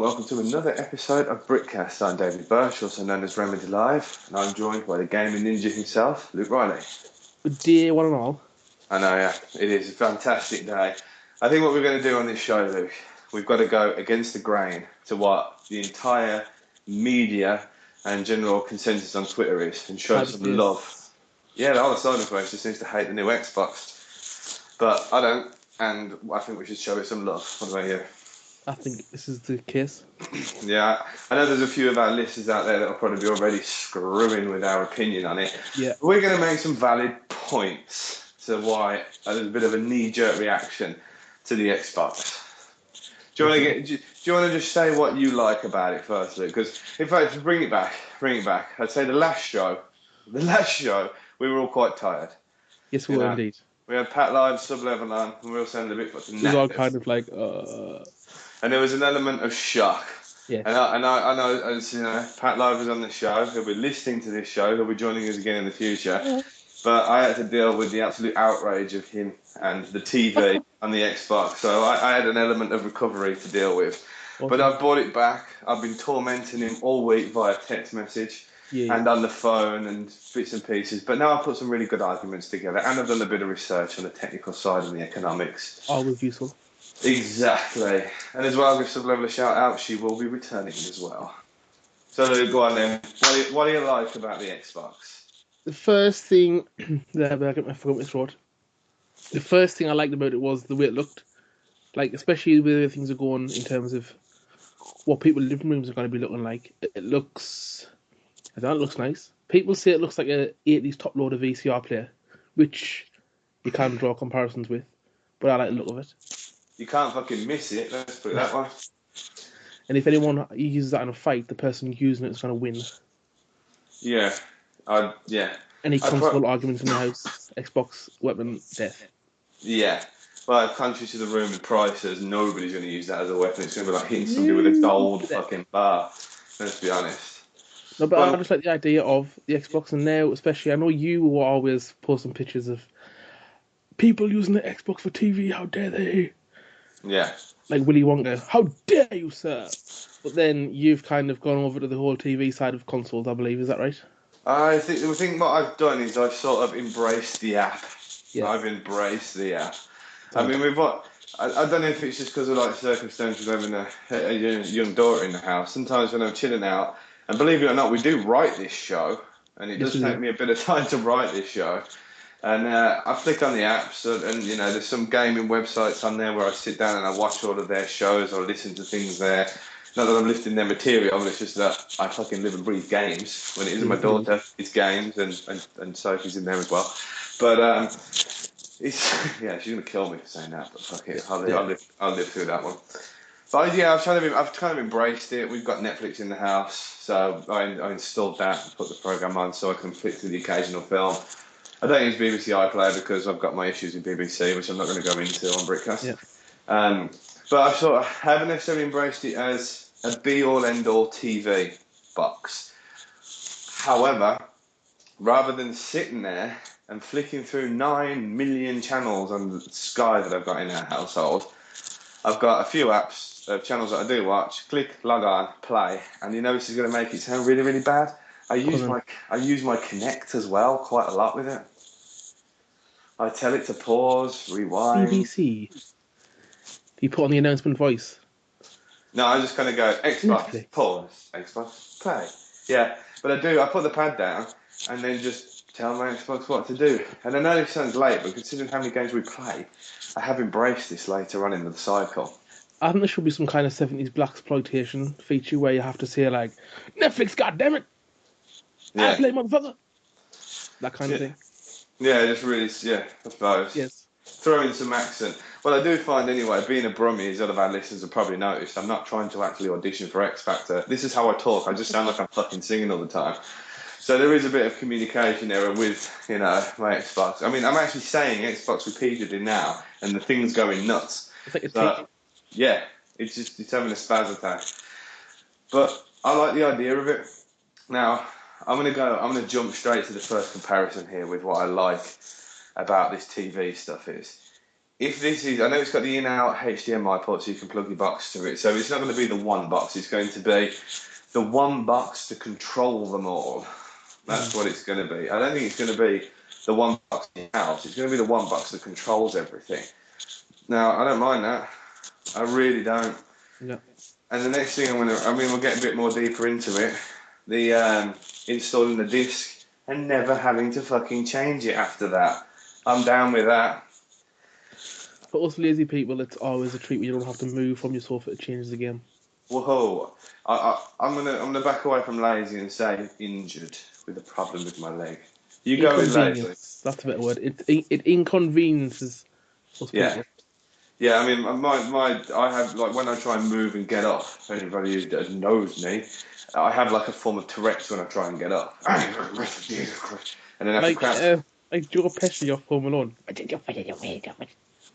welcome to another episode of Britcast. I'm David Birch, also known as Remedy Live, and I'm joined by the gaming ninja himself, Luke Riley. Good day, one and all. I know, yeah, it is a fantastic day. I think what we're going to do on this show, Luke, we've got to go against the grain to what the entire media and general consensus on Twitter is, and show some love. Yeah, the whole cyberspace just seems to hate the new Xbox, but I don't, and I think we should show it some love. What about you? I think this is the case. Yeah, I know there's a few of our listeners out there that will probably be already screwing with our opinion on it. Yeah. We're going to make some valid points to why there's a bit of a knee-jerk reaction to the Xbox. Do you want to just say what you like about it first, Luke? Because in fact, bring it back. I'd say the last show, we were all quite tired. Yes, we were indeed. We had Pat Live, Sub-Level on, and we all sounded a bit fucking knackered. It was all kind of like, And there was an element of shock. Yes. And I know, as you know, Pat Live was on the show. He'll be listening to this show. He'll be joining us again in the future. Yeah. But I had to deal with the absolute outrage of him and the TV on the Xbox. So I had an element of recovery to deal with. Okay. But I've brought it back. I've been tormenting him all week via text message and on the phone and bits and pieces. But now I've put some really good arguments together. And I've done a bit of research on the technical side and the economics. Always useful. Exactly. And as well, give Sub-Level a shout out. She will be returning as well. So go on then. What do you like about the Xbox? The first thing I forgot my throat. The first thing I liked about it was the way it looked. Like, especially the way things are going in terms of what people's living rooms are going to be looking like. It looks nice. People say it looks like a 80s top-loader VCR player, which you can't draw comparisons with. But I like the look of it. You can't fucking miss it, let's put it that way. And if anyone uses that in a fight, the person using it is going to win. Yeah. Any console arguments in the house, Xbox, weapon, death. Yeah. Well, contrary to the rumoured prices, nobody's going to use that as a weapon. It's going to be like hitting somebody with a gold fucking bar. Let's be honest. No, but I just like the idea of the Xbox, and now, especially, I know you will always post some pictures of people using the Xbox for TV, how dare they? Yeah. Like Willy Wonka, how dare you, sir? But then you've kind of gone over to the whole TV side of consoles, I believe. Is that right? I think what I've done is I've sort of embraced the app. Yeah. I've embraced the app. I mean, I don't know if it's just because of like circumstances of having a young daughter in the house. Sometimes when I'm chilling out, and believe it or not, we do write this show, and it does take me a bit of time to write this show. And I flick on the apps, and you know, there's some gaming websites on there where I sit down and I watch all of their shows or listen to things there. Not that I'm lifting their material, but it's just that I fucking live and breathe games. When it isn't my daughter, it's games, and Sophie's in there as well. But she's gonna kill me for saying that, but fuck it, I'll live through that one. But yeah, I've kind of embraced it. We've got Netflix in the house, so I installed that and put the program on so I can flick through the occasional film. I don't use BBC iPlayer because I've got my issues with BBC, which I'm not going to go into on Britcast. Yeah. But I haven't necessarily embraced it as a be-all, end-all TV box. However, rather than sitting there and flicking through 9 million channels on Sky that I've got in our household, I've got a few apps, channels that I do watch. Click, log on, play, and you know this is going to make it sound really, really bad. I use my Kinect as well quite a lot with it. I tell it to pause, rewind. BBC. You put on the announcement voice. No, I just kind of go Xbox, Netflix. Pause, Xbox, play. Yeah, but I put the pad down and then just tell my Xbox what to do. And I know this sounds late, but considering how many games we play, I have embraced this later on in the cycle. I think there should be some kind of 70s blaxploitation feature where you have to say like, Netflix, goddammit! Yeah. I play, motherfucker! That kind of thing. Yeah, just really, I suppose. Yes. Throw in some accent. Well, I do find anyway, being a Brummie, as all of our listeners have probably noticed, I'm not trying to actually audition for X Factor. This is how I talk. I just sound like I'm fucking singing all the time. So there is a bit of communication error with, my Xbox. I mean, I'm actually saying Xbox repeatedly now, and the thing's going nuts. It's like a yeah, it's having a spaz attack. But I like the idea of it. Now, I'm gonna jump straight to the first comparison here with what I like about this TV stuff is if this is, I know it's got the in-out HDMI port, so you can plug your box to it. So it's not going to be the one box. It's going to be the one box to control them all. That's what it's going to be. I don't think it's going to be the one box in your house. It's going to be the one box that controls everything. Now, I don't mind that. I really don't. Yeah. And the next thing we'll get a bit more deeper into it. The installing the disc and never having to fucking change it after that. I'm down with that. For us lazy people, it's always a treat when you don't have to move from your sofa to change the game. Whoa! I'm gonna back away from lazy and say injured with a problem with my leg. You go with lazy. Inconvenience. That's a better word. It inconveniences us Yeah, people. yeah. I mean, I have like when I try and move and get up. Anybody who knows me, I have like a form of Tourette's when I try and get up, and then I have to crouch. Like Joe Pesci off Home Alone.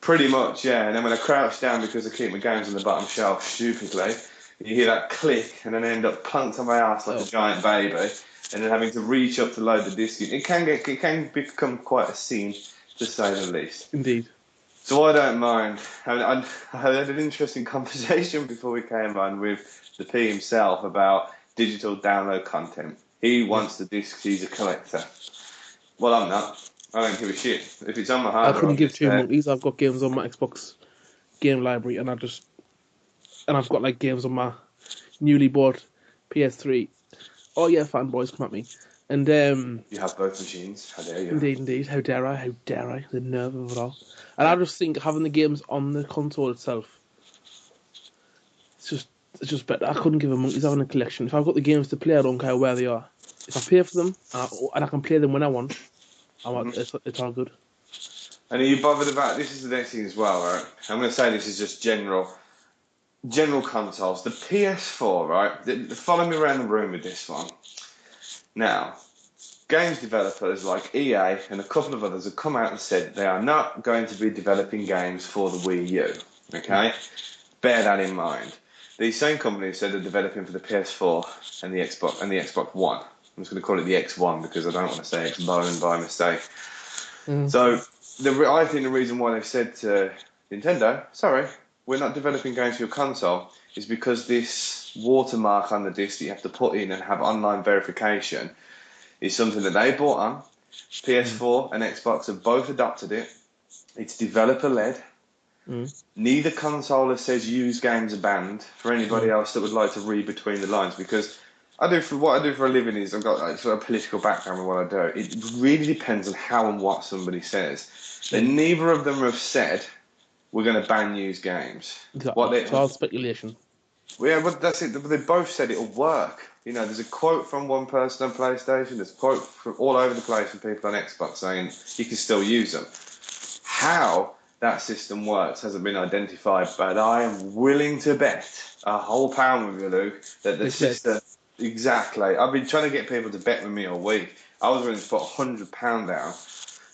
Pretty much, yeah. And then when I crouch down because I keep my games on the bottom shelf stupidly, you hear that click, and then I end up plunked on my ass like a giant baby, and then having to reach up to load the disc in. It can become quite a scene, to say the least. Indeed. So I don't mind. I had an interesting conversation before we came on with the P himself about digital download content. He wants the discs. He's a collector. Well, I'm not. I don't give a shit. If it's on my hard I drive, couldn't give it's two there. monkeys. I've got games on my Xbox game library, and I've got like games on my newly bought PS3. Oh yeah, fanboys, come at me. And You have both machines. How dare you? indeed, how dare I? The nerve of it all. And I just think having the games on the console itself, it's just better. I couldn't give a monkey's having a collection. If I've got the games to play, I don't care where they are. If I pay for them and I can play them when I want, it's all good. And are you bothered about this? Is the next thing as well, right? I'm going to say this is just general consoles. The PS4, right? Follow me around the room with this one. Now, games developers like EA and a couple of others have come out and said they are not going to be developing games for the Wii U. Okay, bear that in mind. These same companies said they're developing for the PS4 and the Xbox One. I'm just going to call it the X1 because I don't want to say Xbone by mistake. So I think the reason why they've said to Nintendo, sorry, we're not developing games for your console, is because this watermark on the disc that you have to put in and have online verification is something that they bought on. PS4 and Xbox have both adopted it. It's developer led. Neither console says used games are banned for anybody else that would like to read between the lines, because what I do for a living is I've got like sort of political background in what I do. It really depends on how and what somebody says. And neither of them have said we're going to ban used games. Exactly. It's all speculation. Yeah, but that's it. They both said it'll work. You know, there's a quote from one person on PlayStation. There's a quote from all over the place from people on Xbox saying you can still use them. How that system works hasn't been identified, but I am willing to bet a whole pound with you, Luke, that the system. Exactly. I've been trying to get people to bet with me all week. I was willing to put £100 down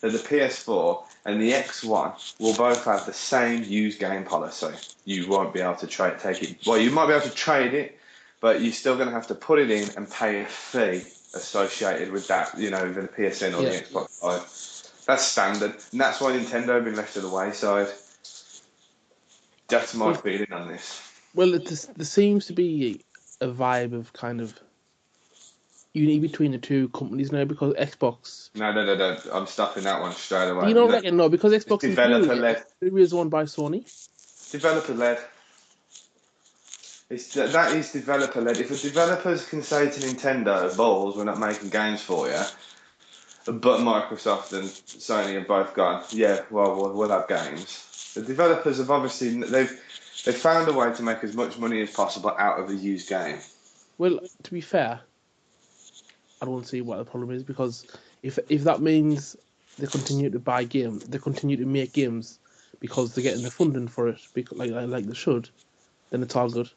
that the PS4 and the X1 will both have the same used game policy. You won't be able to take it. Well, you might be able to trade it, but you're still going to have to put it in and pay a fee associated with that, you know, with the PSN or the Xbox Live. That's standard, and that's why Nintendo have been left to the wayside. That's my feeling on this. Well, there seems to be a vibe of kind of unity between the two companies now, because Xbox. No. I'm stopping that one straight away. You don't reckon? No, because Xbox is developer-led. It is owned by Sony. Developer-led. That is developer-led. If the developers can say to Nintendo, balls, we're not making games for you, but Microsoft and Sony have both gone, yeah, well, we'll have games. The developers have obviously, they've found a way to make as much money as possible out of a used game. Well, to be fair, I don't see what the problem is, because if that means they continue to buy games, they continue to make games because they're getting the funding for it, because, like they should, then it's all good.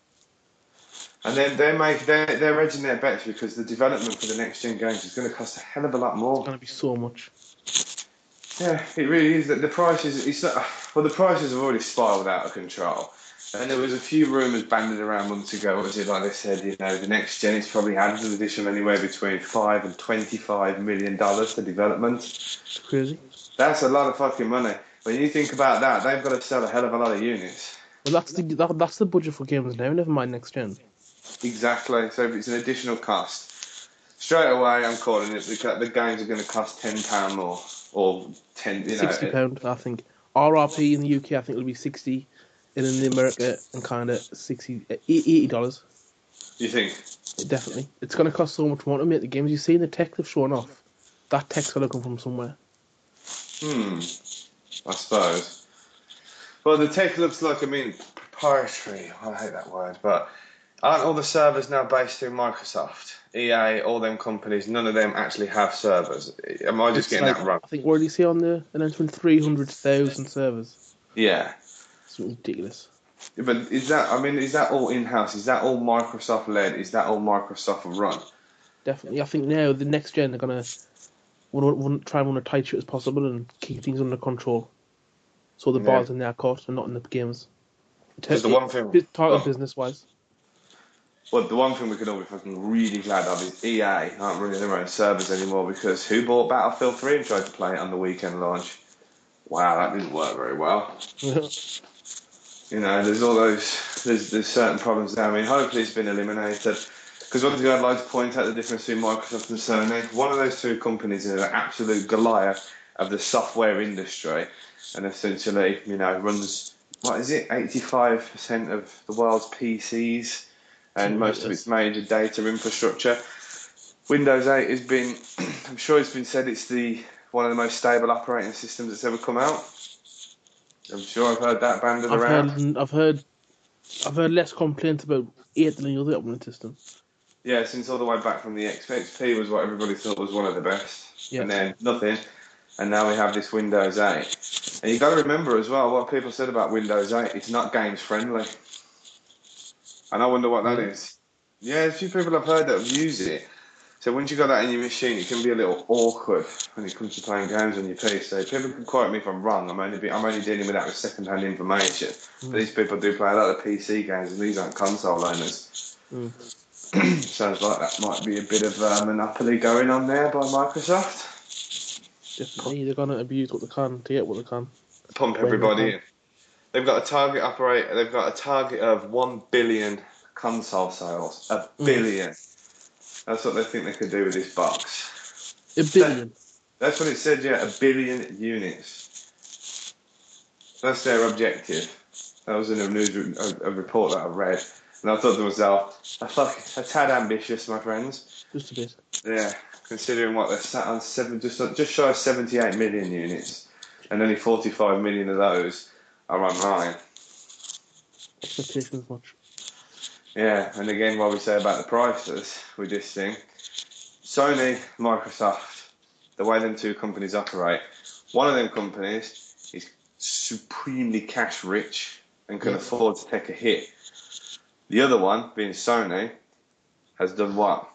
And then they're edging their bets because the development for the next gen games is going to cost a hell of a lot more. It's going to be so much. Yeah, it really is. That the prices, the prices have already spiraled out of control. And there was a few rumours banded around months ago. Was it like they said, you know, the next gen is probably had an addition anywhere between $5 and $25 million for development. It's crazy. That's a lot of fucking money. When you think about that, they've got to sell a hell of a lot of units. Well, that's the budget for games now. Never mind next gen. Exactly. So if it's an additional cost, straight away I'm calling it because the games are going to cost £10 more or 10. £60, I think. RRP in the UK, I think it'll be 60, and in America, and kind of $80. You think? Definitely, it's going to cost so much more to make the games. You see the tech they've shown off. That tech's got to come from somewhere. I suppose. Well, the tech looks like, proprietary. I hate that word, but aren't all the servers now based through Microsoft? EA, all them companies, none of them actually have servers. Am I just getting that wrong? I think, what did you see on the announcement? 300,000 servers. Yeah. It's ridiculous. But is that all in-house? Is that all Microsoft led? Is that all Microsoft run? Definitely. I think now the next gen are going to try and run a tight ship as possible and keep things under control. So the ball's in their court and not in the games. Because the one thing... business-wise. Well, the one thing we could all be fucking really glad of is EA aren't running their own servers anymore, because who bought Battlefield 3 and tried to play it on the weekend launch? Wow, that didn't work very well. There's all those... There's certain problems there. Hopefully it's been eliminated. Because one thing I'd like to point out the difference between Microsoft and Sony. One of those two companies is an absolute Goliath of the software industry, and essentially, runs, 85% of the world's PCs, and most of its major data infrastructure. Windows 8 has been, I'm sure it's been said, it's one of the most stable operating systems that's ever come out. I'm sure I've heard that banded around. I've heard less complaints about 8 than the other operating system. Yeah, since all the way back from the XP was what everybody thought was one of the best. Yeah. And then nothing. And now we have this Windows 8. And you've got to remember as well, what people said about Windows 8, it's not games friendly. And I wonder what that is. Yeah, a few people I've heard that have used it. So once you've got that in your machine, it can be a little awkward when it comes to playing games on your PC. People can quote me if I'm wrong. I'm only dealing with that with second-hand information. But these people do play a lot of PC games, and these aren't console owners. Sounds like that might be a bit of monopoly going on there by Microsoft. Definitely, they're going to abuse what they can to get what they can. Pump everybody in. They've got a target They've got a target of 1 billion console sales. A billion. That's what they think they could do with this box. A billion. That's what it said. Yeah, 1 billion units. That's their objective. That was in a report that I read. And I thought to myself, a tad ambitious, my friends. Just a bit. Yeah, considering what they're sat on, just shy of 78 million units, and only 45 million of those are online. Expectations much. Yeah, and again, what we say about the prices with this thing, Sony, Microsoft, the way them two companies operate, one of them companies is supremely cash rich and can afford to take a hit. The other one, being Sony, has done what?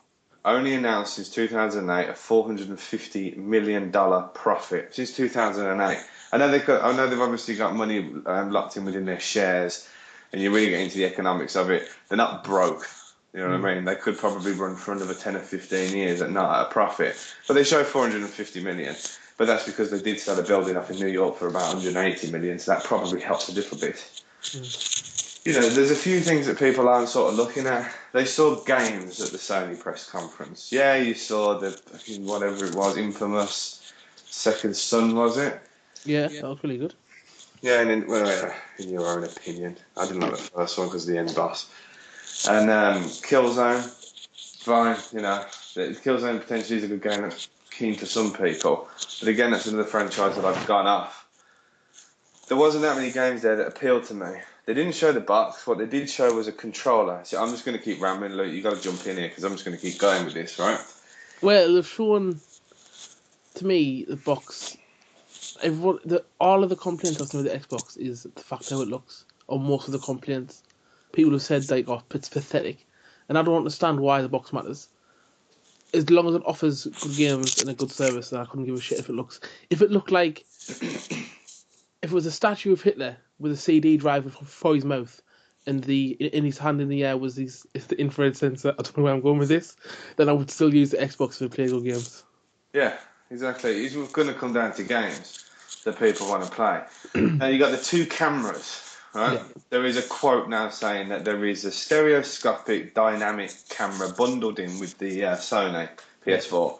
Only announced since 2008 a $450 million profit since 2008. I know they've obviously got money locked in within their shares, and you really get into the economics of it. They're not broke. You know what I mean? They could probably run for another 10 or 15 years at not at a profit. But they show 450 million. But that's because they did start a building up in New York for about 180 million, so that probably helps a little bit. There's a few things that people aren't sort of looking at. They saw games at the Sony press conference. Yeah, you saw the whatever it was, infamous Second Son, was it? Yeah, that was really good. Yeah, and in your own opinion, I didn't like the first one because of the end boss. And Killzone, fine. Killzone potentially is a good game that's keen to some people, but again, that's another franchise that I've gone off. There wasn't that many games there that appealed to me. They didn't show the box. What they did show was a controller. So I'm just going to keep rambling, Luke. You got to jump in here because I'm just going to keep going with this, right? Well, they've shown, to me, the box. All of the complaints I've seen with the Xbox is the fact how it looks. Or most of the complaints, people have said like, "Oh, it's pathetic," and I don't understand why the box matters. As long as it offers good games and a good service, then I couldn't give a shit if it looks. If it looked like, if it was a statue of Hitler with a CD drive for his mouth, and in his hand in the air was the infrared sensor, I don't know where I'm going with this, then I would still use the Xbox to play good games. Yeah, exactly. It's going to come down to games. that people want to play. Now you got the two cameras, right? Yeah. There is a quote now saying that there is a stereoscopic dynamic camera bundled in with the Sony PS4.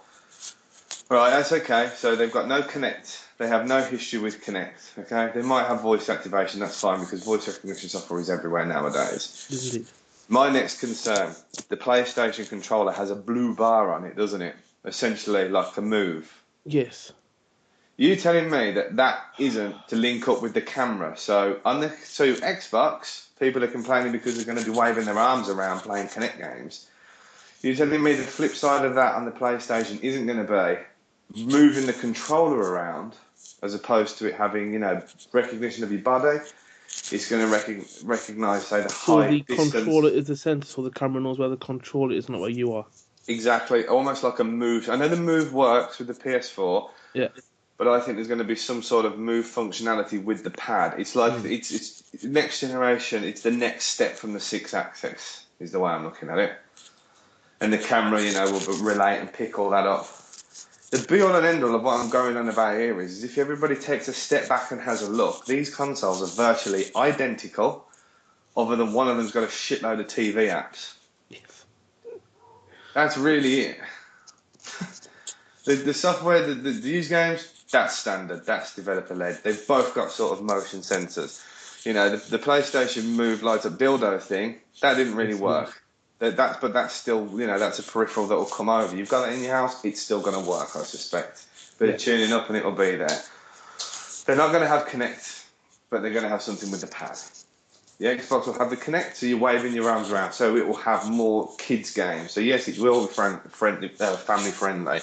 Right, that's okay. So they've got no Connect. They have no history with Connect. Okay, they might have voice activation. That's fine because voice recognition software is everywhere nowadays. Indeed. My next concern: the PlayStation controller has a blue bar on it, doesn't it? Essentially, like a move. Yes. You telling me that that isn't to link up with the camera? So on the Xbox, people are complaining because they're going to be waving their arms around playing Connect games. You telling me the flip side of that on the PlayStation isn't going to be moving the controller around as opposed to it having, recognition of your body? It's going to recognise, say, the So height, the distance. controller is the sensor, so the camera knows where the controller is, not where you are. Exactly, almost like a move. I know the move works with the PS4. Yeah. But I think there's going to be some sort of move functionality with the pad. It's like it's next generation. It's the next step from the 6-axis is the way I'm looking at it. And the camera, will relate and pick all that up. The be-all and end-all of what I'm going on about here is if everybody takes a step back and has a look, these consoles are virtually identical, other than one of them's got a shitload of TV apps. Yes. That's really it. The software, the use games, that's standard. That's developer-led. They've both got sort of motion sensors. The PlayStation Move lights up dildo thing, that didn't really work. But that's still, that's a peripheral that will come over. You've got it in your house, it's still going to work, I suspect. Bit of tuning up and it'll be there. They're not going to have Connect, but they're going to have something with the pad. The Xbox will have the Connect, so you're waving your arms around, so it will have more kids' games. So yes, it will be family friendly.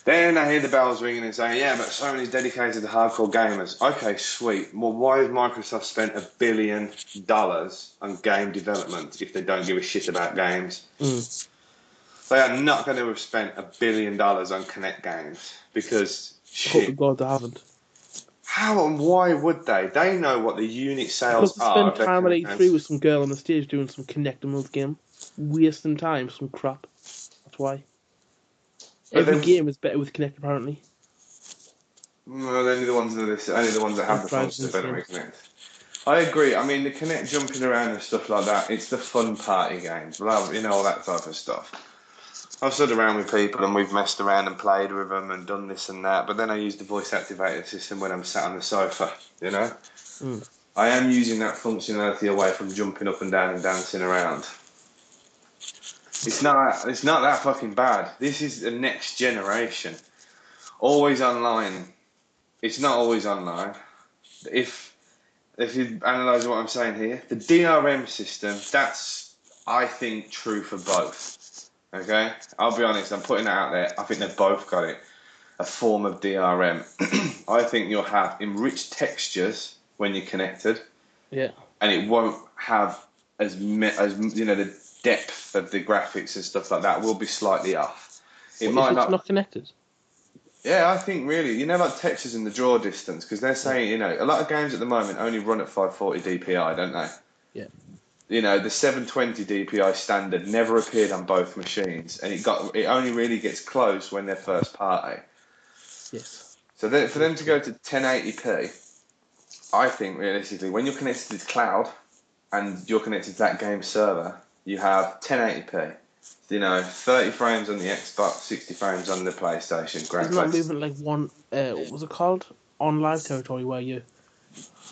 Then I hear the bells ringing and saying, yeah, but Sony's dedicated to hardcore gamers. Okay, sweet. Well, why has Microsoft spent $1 billion on game development if they don't give a shit about games? They are not going to have spent $1 billion on Connect games because shit. Hope to God they haven't. How and why would they? They know what the unit sales Because they are. spend time at E3 with some girl on the stage doing some Connect and Move game. Wasting time, some crap. That's why. Every game is better with Connect, apparently. Well, only the ones that have the funds to better Connect. I agree. I mean, the Connect jumping around and stuff like that, it's the fun party games, all that type of stuff. I've stood around with people and we've messed around and played with them and done this and that, but then I use the voice activated system when I'm sat on the sofa, I am using that functionality away from jumping up and down and dancing around. It's not that fucking bad. This is the next generation. Always online. It's not always online. If you analyse what I'm saying here, the DRM system, that's, I think, true for both. Okay? I'll be honest, I'm putting that out there. I think they've both got it. A form of DRM. I think you'll have enriched textures when you're connected. Yeah. And it won't have as the depth of the graphics and stuff like that will be slightly off. It's not connected. Yeah, I think really, like textures in the draw distance, because they're saying, a lot of games at the moment only run at 540 DPI, don't they? Yeah. The 720 DPI standard never appeared on both machines, and it only really gets close when they're first party. Yes. So for them to go to 1080p, I think realistically, when you're connected to the cloud and you're connected to that game server, you have 1080p. 30 frames on the Xbox, 60 frames on the PlayStation. Isn't that movement like one, what was it called? On live territory, where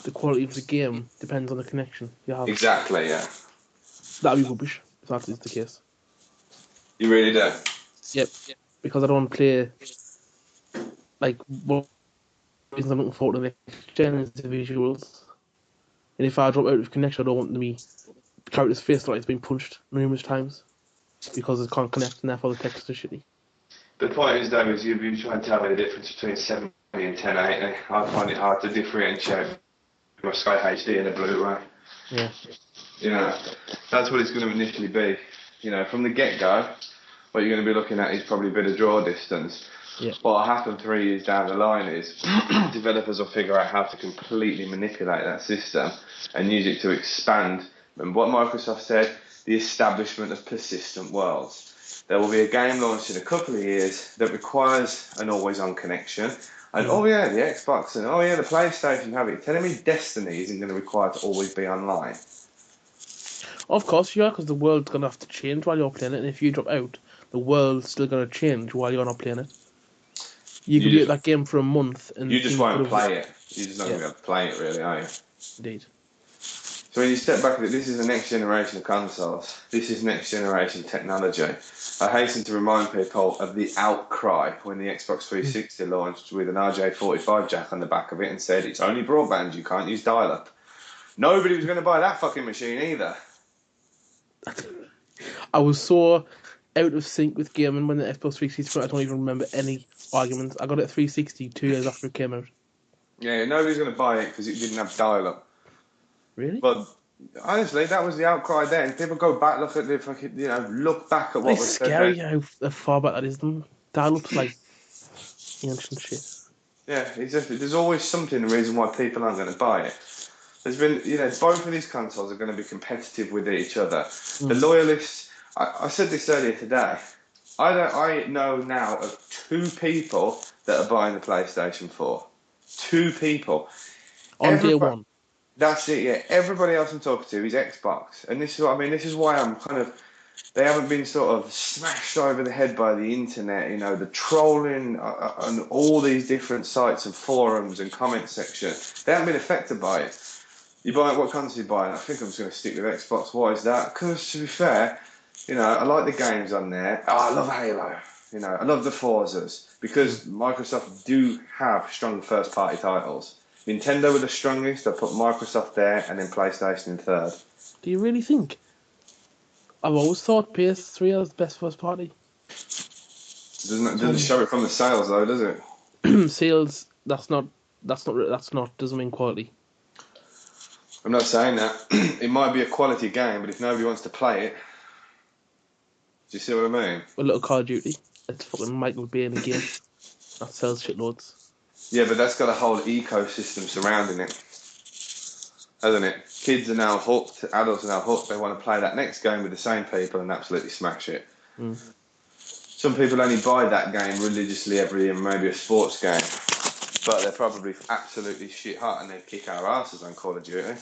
the quality of the game depends on the connection you have. Exactly, yeah. That'd be rubbish if that is the case. You really do? Yep. Because I don't play, one reason I'm looking forward to the next gen is the visuals. And if I drop out of connection, I don't want the character's face like it's been punched numerous times. Because it can't connect and therefore the text is shitty. The point is, though, is you try and tell me the difference between 720 and 1080. I find it hard to differentiate my Sky HD and a Blu-ray. Yeah. That's what it's going to initially be. From the get-go, what you're going to be looking at is probably a bit of draw distance. Yeah. What will happen 3 years down the line is developers will figure out how to completely manipulate that system and use it to expand. And what Microsoft said, the establishment of persistent worlds. There will be a game launched in a couple of years that requires an always-on connection. And oh yeah, the Xbox, and oh yeah, the PlayStation have it. You're telling me Destiny isn't going to require to always be online? Of course, yeah, because the world's gonna have to change while you're playing it, and if you drop out, the world's still gonna change while you're not playing it. You could You be at just that game for a month, and you just things could won't have. play it. You're just not going Yeah, to be able to play it, really, are you? indeed. So when you step back at it, this is the next generation of consoles. This is next generation technology. I hasten to remind people of the outcry when the Xbox 360 launched with an RJ45 jack on the back of it and said it's only broadband, you can't use dial-up. Nobody was going to buy that fucking machine either. I was so out of sync with gaming when the Xbox 360 came out, I don't even remember any arguments. I got it at 360 2 years after it came out. Yeah, nobody's going to buy it because it didn't have dial-up. Really? But honestly, that was the outcry then. People go back, look at the fucking, look back at what It's was said then. scary how far back that is. Them dial-up's like ancient shit. Yeah, exactly. There's always something, the reason why people aren't going to buy it. There's been, both of these consoles are going to be competitive with each other. The loyalists, I said this earlier today. I know now of 2 people that are buying the PlayStation 4. 2 people. On day Everybody, one. that's it. Yeah. Everybody else I'm talking to is Xbox, and this is what I mean. This is why I'm kind of. They haven't been sort of smashed over the head by the internet, the trolling on all these different sites and forums and comment section. They haven't been affected by it. You buy what console you buy? I think I'm just going to stick with Xbox. Why is that? Because to be fair, I like the games on there. Oh, I love Halo. I love the Forzas because Microsoft do have strong first-party titles. Nintendo were the strongest. I put Microsoft there, and then PlayStation in third. Do you really think? I've always thought PS3 was the best first party. Doesn't show it from the sales though, does it? Sales. Doesn't mean quality. I'm not saying that. It might be a quality game, but if nobody wants to play it, do you see what I mean? A little Call of Duty. It's fucking Michael Bay in a game. That sells shitloads. Yeah, but that's got a whole ecosystem surrounding it, hasn't it? Kids are now hooked, adults are now hooked, they want to play that next game with the same people and absolutely smash it. Some people only buy that game religiously every year, maybe a sports game, but they're probably absolutely shit hot and they kick our asses on Call of Duty.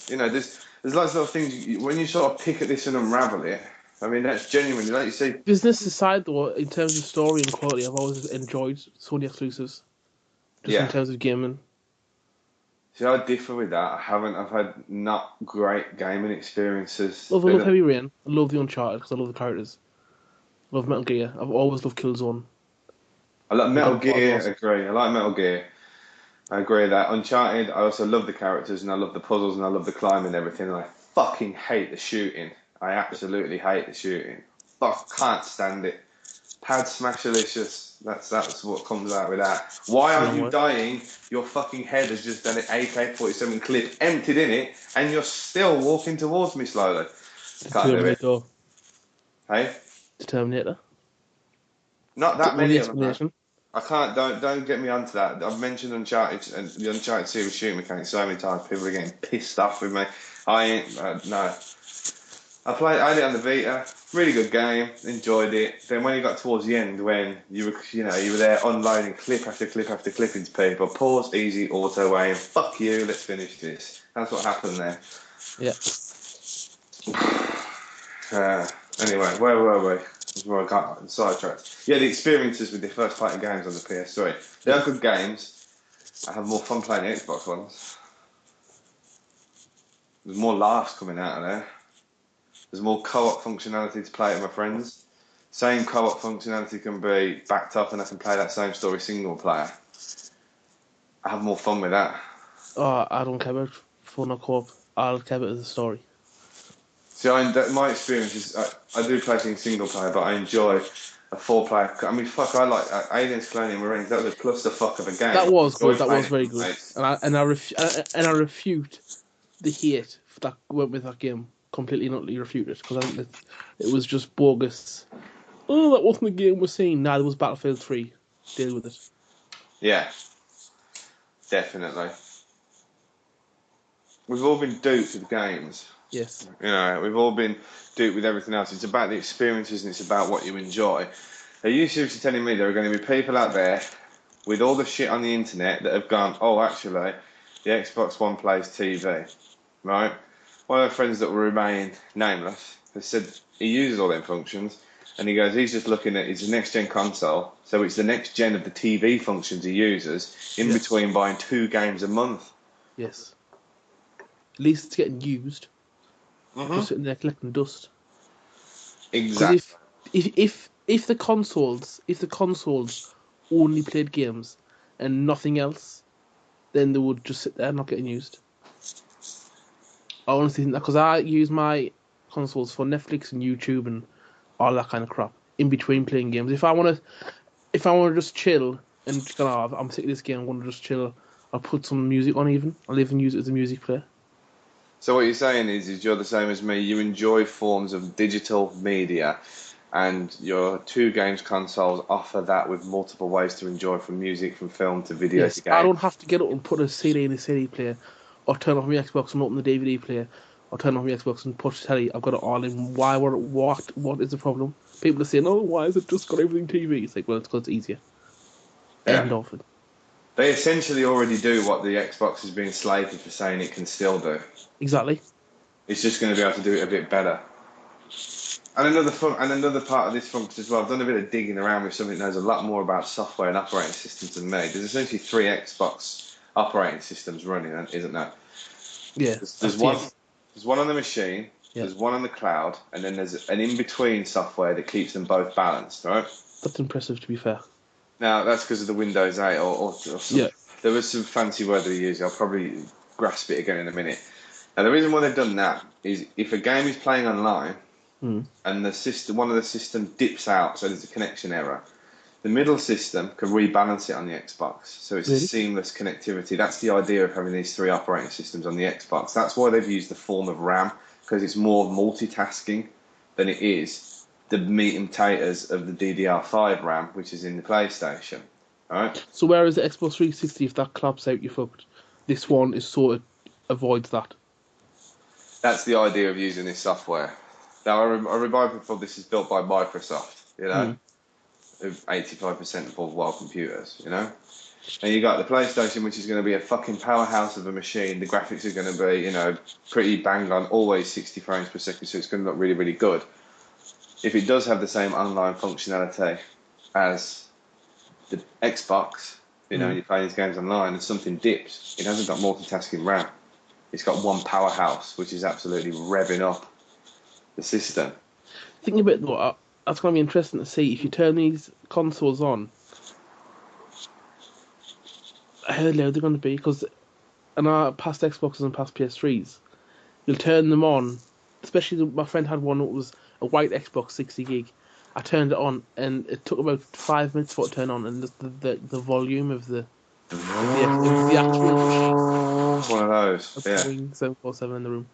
There's lots of things, when you sort of pick at this and unravel it, I mean, that's genuinely, like you say... Business aside, though, in terms of story and quality, I've always enjoyed Sony exclusives. Just in terms of gaming. See, I differ with that. I've had not great gaming experiences. I love Heavy Rain. I love the Uncharted because I love the characters. I love Metal Gear. I've always loved Killzone. I like Metal Gear, I agree. I like Metal Gear. I agree with that. Uncharted, I also love the characters and I love the puzzles and I love the climbing and everything. And I fucking hate the shooting. I absolutely hate the shooting. Fuck, can't stand it. Pad smashalicious. That's what comes out with that. Why aren't you dying? Your fucking head has just done an AK-47 clip, emptied in it, and you're still walking towards me slowly. Can't do it. Hey? The Terminator. Not that many of them. Man. I can't. Don't get me onto that. I've mentioned Uncharted and the Uncharted series shooting mechanics so many times. People are getting pissed off with me. I ain't. No. I had it on the Vita. Really good game. Enjoyed it. Then when you got towards the end, when you were there unloading clip after clip after clip into people, pause, easy, auto aim. Fuck you. Let's finish this. That's what happened there. Yeah. Anyway, where were we? Where I got sidetracked. Yeah, the experiences with the first party games on the PS3. They are good games. I have more fun playing the Xbox ones. There's more laughs coming out of there. There's more co-op functionality to play with my friends. Same co-op functionality can be backed up and I can play that same story single player. I have more fun with that. Oh, I don't care about fun or co-op. I'll care about the story. See, my experience is I do play things single player, but I enjoy a 4-player. I mean, fuck, I like Aliens Colonial Marines. That was a clusterfuck of a game. That was good. That was very good. And I refute the hate that went with that game. Completely and utterly refute it because I think that it was just bogus. Oh, that wasn't the game we're seeing. Nah, it was Battlefield 3. Deal with it. Yeah, definitely. We've all been duped with games. Yes. We've all been duped with everything else. It's about the experiences and it's about what you enjoy. Are you seriously telling me there are going to be people out there with all the shit on the internet that have gone, oh, actually, the Xbox One plays TV, right? One of my friends that will remain nameless has said he uses all them functions, and he goes, he's just looking at his next-gen console, so it's the next gen of the TV functions he uses, in between buying 2 games a month. Yes. At least it's getting used. Just sitting there collecting dust. Exactly. Because if the consoles only played games and nothing else, then they would just sit there not getting used. I honestly think that, because I use my consoles for Netflix and YouTube and all that kind of crap in between playing games. If I want to just chill and go, oh, I'm sick of this game, I want to just chill, I'll put some music on even. I'll even use it as a music player. So what you're saying is you're the same as me. You enjoy forms of digital media, and your 2 games consoles offer that with multiple ways to enjoy, from music, from film to video to game. I don't have to get up and put a CD in a CD player, or turn off my Xbox and open the DVD player, or turn off my Xbox and push the telly. I've got it all in. What is the problem? People are saying, oh, why is it just got everything TV? It's like, well, it's because it's easier. Yeah. End of it. They essentially already do what the Xbox has been slated for saying it can still do. Exactly. It's just going to be able to do it a bit better. And another part of this function as well, I've done a bit of digging around with something that knows a lot more about software and operating systems than me. There's essentially 3 Xbox operating systems running, isn't there? Yeah. There's one on the machine, Yeah. there's one on the cloud, and then there's an in-between software that keeps them both balanced, right? That's impressive, to be fair. Now, that's because of the Windows 8 or some, Yeah. there was some fancy word they used. I'll probably grasp it again in a minute. Now, the reason why they've done that is if a game is playing online and one of the system dips out, so there's a connection error, the middle system can rebalance it on the Xbox. So it's a seamless connectivity. That's the idea of having these 3 operating systems on the Xbox. That's why they've used the form of RAM, because it's more multitasking than it is the meat and potatoes of the DDR5 RAM, which is in the PlayStation. Right? So whereas the Xbox 360, if that claps out, you're fucked. This one is sort of avoids that. That's the idea of using this software. Now, I remind people this is built by Microsoft, you know, of 85% of all world computers, you know. And you got the PlayStation, which is going to be a fucking powerhouse of a machine. The graphics are going to be, you know, pretty bang on, always 60 frames per second, so it's going to look really, really good. If it does have the same online functionality as the Xbox, you know, you play these games online and something dips, it hasn't got multitasking RAM. It's got one powerhouse, which is absolutely revving up the system. Thinking about it, though, that's going to be interesting to see if you turn these consoles on, how loud they're going to be, because in our past Xboxes and past PS3s, you'll turn them on, especially my friend had one that was a white Xbox 60 gig. I turned it on and it took about 5 minutes for it to turn on, and the volume of the actual machine. One of those, yeah. 747 in the room.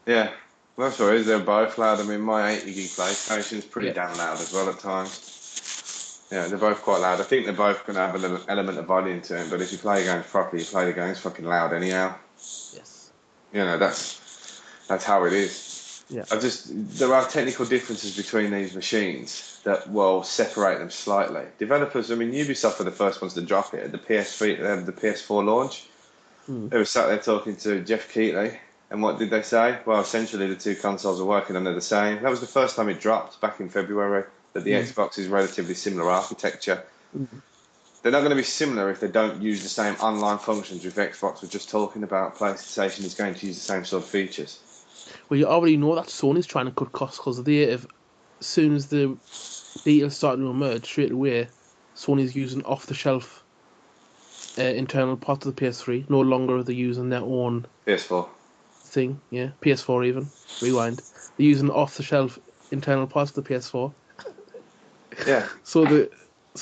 Yeah, well, that's what it is. They're both loud. I mean, my 80 gig PlayStation is pretty damn loud as well at times. Yeah, they're both quite loud. I think they're both going to have an element of volume to them, but if you play games properly, you play the games fucking loud anyhow. Yes. You know, that's how it is. Yeah. There are technical differences between these machines that will separate them slightly. Developers, I mean, Ubisoft were the first ones to drop it at the PS4 launch. They were sat there talking to Jeff Keighley, and what did they say? Well, essentially the 2 consoles are working under the same. That was the first time it dropped back in February, that the Xbox is relatively similar architecture. They're not going to be similar if they don't use the same online functions with Xbox we're just talking about. PlayStation is going to use the same sort of features. Well, you already know that Sony's trying to cut costs because as soon as the details starting to emerge, straight away, Sony's using off-the-shelf internal parts of the PS3. No longer are they using their own PS4 thing. Yeah, PS4 even. Rewind. They're using off-the-shelf internal parts of the PS4. Yeah. So they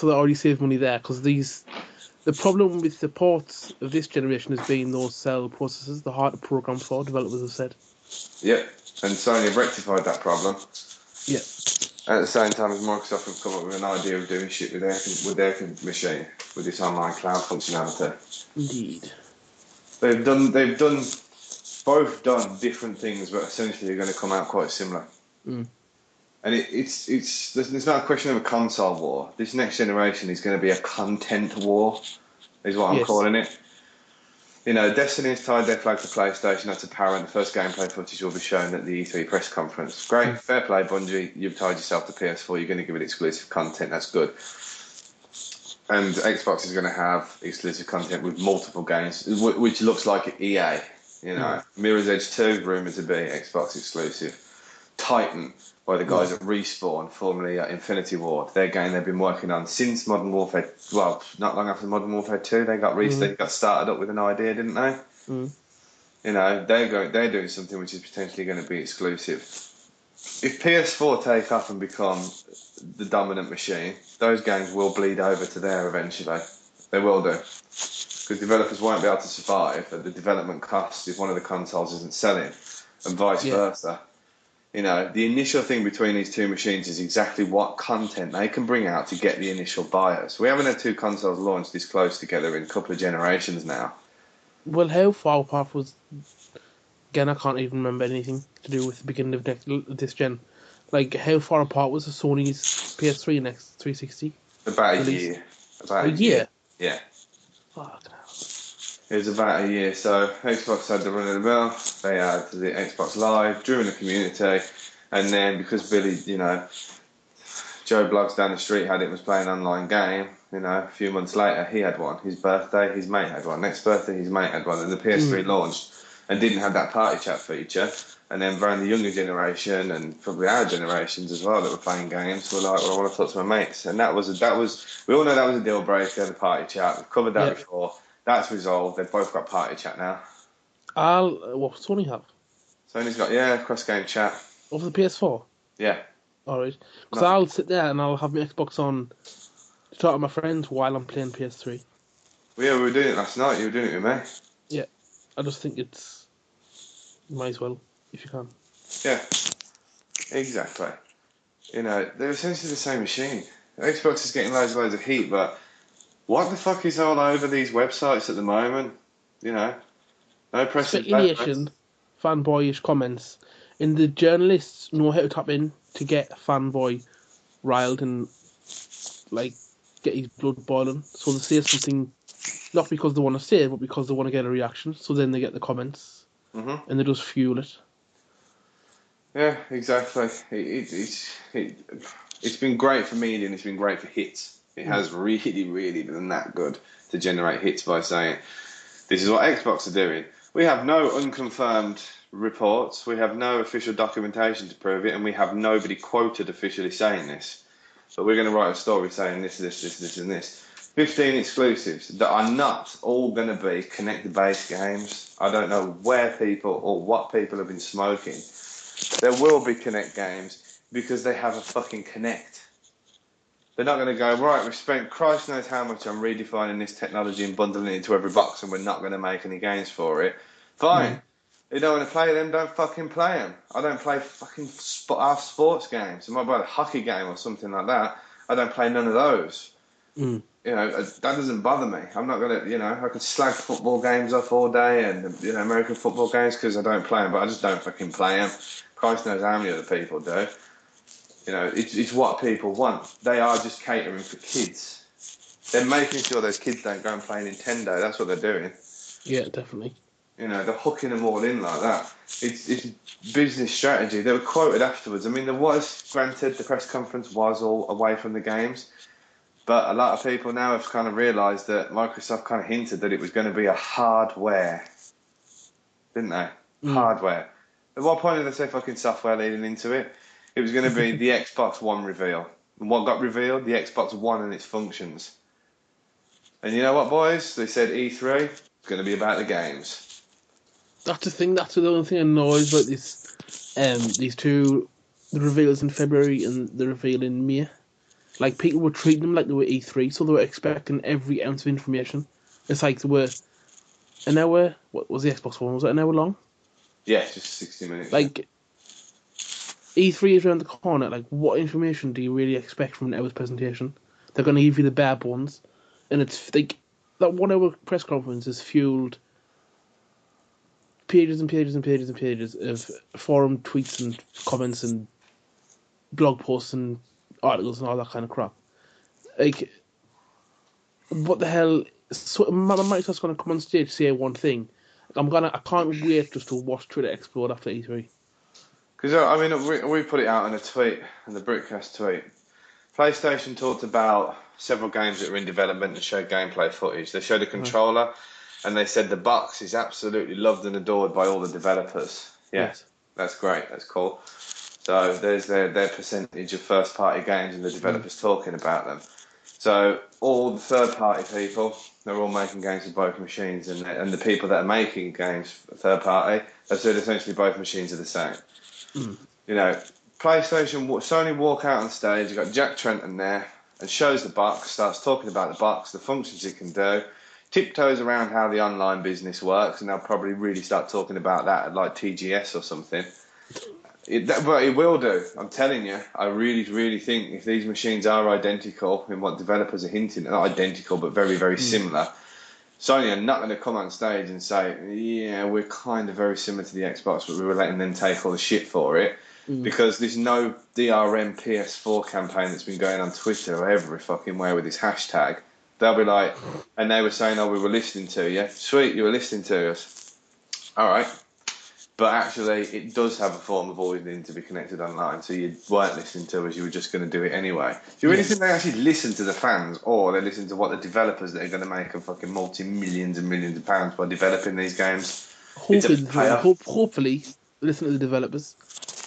already save money there, because the problem with the ports of this generation has been those cell processors. They're hard to program for, developers have said. Yep, and Sony have rectified that problem. Yeah. At the same time as Microsoft have come up with an idea of doing shit with their machine, with this online cloud functionality. Indeed. They've both done different things, but essentially they're going to come out quite similar. And there's not a question of a console war. This next generation is going to be a content war, is what I'm Yes. calling it. You know, Destiny has tied their flag to PlayStation. That's apparent. The first gameplay footage will be shown at the E3 press conference. Great, fair play, Bungie. You've tied yourself to PS4. You're going to give it exclusive content. That's good. And Xbox is going to have exclusive content with multiple games, which looks like EA. You know, Mirror's Edge 2, rumoured to be Xbox exclusive. Titan, by the guys at Respawn, formerly Infinity Ward. Their game they've been working on since Modern Warfare. Well, not long after Modern Warfare 2, they got started up with an idea, didn't they? You know, they're doing something which is potentially going to be exclusive. If PS4 take off and become the dominant machine, those games will bleed over to there eventually. They will do. Because developers won't be able to survive at the development cost if one of the consoles isn't selling, and vice versa. You know, the initial thing between these two machines is exactly what content they can bring out to get the initial buyers. We haven't had two consoles launched this close together in a couple of generations now. Well, how far apart was... Again, I can't even remember anything to do with the beginning of this gen. Like, how far apart was the Sony's PS3 and X360? About a release? year. About A year? Yeah. Fuck no. It was about a year. So Xbox had the run of the mill. They had the Xbox Live, drew in the community, and then because Billy, you know, Joe Blogs down the street had it, was playing an online game. You know, a few months later he had one. His birthday, his mate had one. Next birthday, his mate had one. And the PS3 launched and didn't have that party chat feature. And then around the younger generation and probably our generations as well that were playing games were like, well, I want to talk to my mates. And that was we all know that was a deal breaker, the party chat. We've covered that before. That's resolved. They've both got party chat now. What does Sony have? Sony's got, cross game chat. Over the PS4? Yeah. Alright. Because I'll sit there and I'll have my Xbox on to talk to my friends while I'm playing PS3. Well, yeah, we were doing it last night. You were doing it with me. Yeah. I just think it's... You might as well, if you can. Yeah. Exactly. You know, they're essentially the same machine. Xbox is getting loads and loads of heat, but what the fuck is all over these websites at the moment? You know, no press. Speculation, fanboyish comments, and the journalists know how to tap in to get a fanboy riled and like get his blood boiling. So they say something not because they want to say it, but because they want to get a reaction. So then they get the comments, and they just fuel it. Yeah, exactly. It's been great for media and it's been great for hits. It has really, really been that good to generate hits by saying, this is what Xbox are doing. We have no unconfirmed reports. We have no official documentation to prove it, and we have nobody quoted officially saying this. But we're going to write a story saying this, and this. 15 exclusives that are not all going to be connected-based games. I don't know where people or what people have been smoking. There will be Connect games because they have a fucking Connect. They're not going to go, right, we've spent Christ knows how much on redefining this technology and bundling it into every box and we're not going to make any games for it. Fine. You don't want to play them, don't fucking play them. I don't play fucking half sports games. I might buy a hockey game or something like that. I don't play none of those. You know, that doesn't bother me. I'm not going to, you know, I could slag football games off all day and, you know, American football games because I don't play them, but I just don't fucking play them. Christ knows how many other people do. You know, it's what people want. They are just catering for kids. They're making sure those kids don't go and play Nintendo. That's what they're doing. Yeah, definitely. You know, they're hooking them all in like that. It's business strategy. They were quoted afterwards. I mean, granted, the press conference was all away from the games, but a lot of people now have kind of realised that Microsoft kind of hinted that it was going to be a hardware, didn't they? Hardware. At what point did they say fucking software leading into it? It was going to be the Xbox One reveal. And what got revealed? The Xbox One and its functions. And you know what, boys? They said E3 is going to be about the games. That's the thing. That's the only thing I know is about this. These two, the reveals in February and the reveal in May. Like, people were treating them like they were E3, so they were expecting every ounce of information. It's like they were an hour. What was the Xbox One? Was it an hour long? Yeah, just 60 minutes. Like, E3 is around the corner. Like, what information do you really expect from an hour's presentation? They're going to give you the bare bones. And it's like, that 1 hour press conference has fueled pages and pages and pages and pages of forum tweets and comments and blog posts and articles and all that kind of crap. Like, what the hell? So Microsoft's gonna come on stage say one thing. I can't wait just to watch Twitter explode after E3. Because I mean, we put it out in a tweet, in the Britcast tweet. PlayStation talked about several games that were in development and showed gameplay footage. They showed a controller, and they said the box is absolutely loved and adored by all the developers. Yeah, Yes. that's great. That's cool. So there's their percentage of first-party games and the developers talking about them. So all the third-party people, they're all making games for both machines, and the people that are making games for third-party, they've said essentially both machines are the same. You know, PlayStation, Sony walk out on stage, you've got Jack Trenton there, and shows the box, starts talking about the box, the functions it can do, tiptoes around how the online business works, and they'll probably really start talking about that at like TGS or something. But it will do, I'm telling you. I really, really think if these machines are identical in what developers are hinting, not identical, but very, very similar, Sony are not going to come on stage and say, yeah, we're kind of very similar to the Xbox, but we were letting them take all the shit for it. Because there's no DRM PS4 campaign that's been going on Twitter or every fucking where with this hashtag. They'll be like, and they were saying, oh, we were listening to you. Sweet, you were listening to us. All right. But actually, it does have a form of always needing to be connected online, so you weren't listening to us, you were just going to do it anyway. Do you really think they actually listen to the fans, or they listen to what the developers that are going to make a fucking multi-millions and millions of pounds by developing these games? Hopefully, listen to the developers,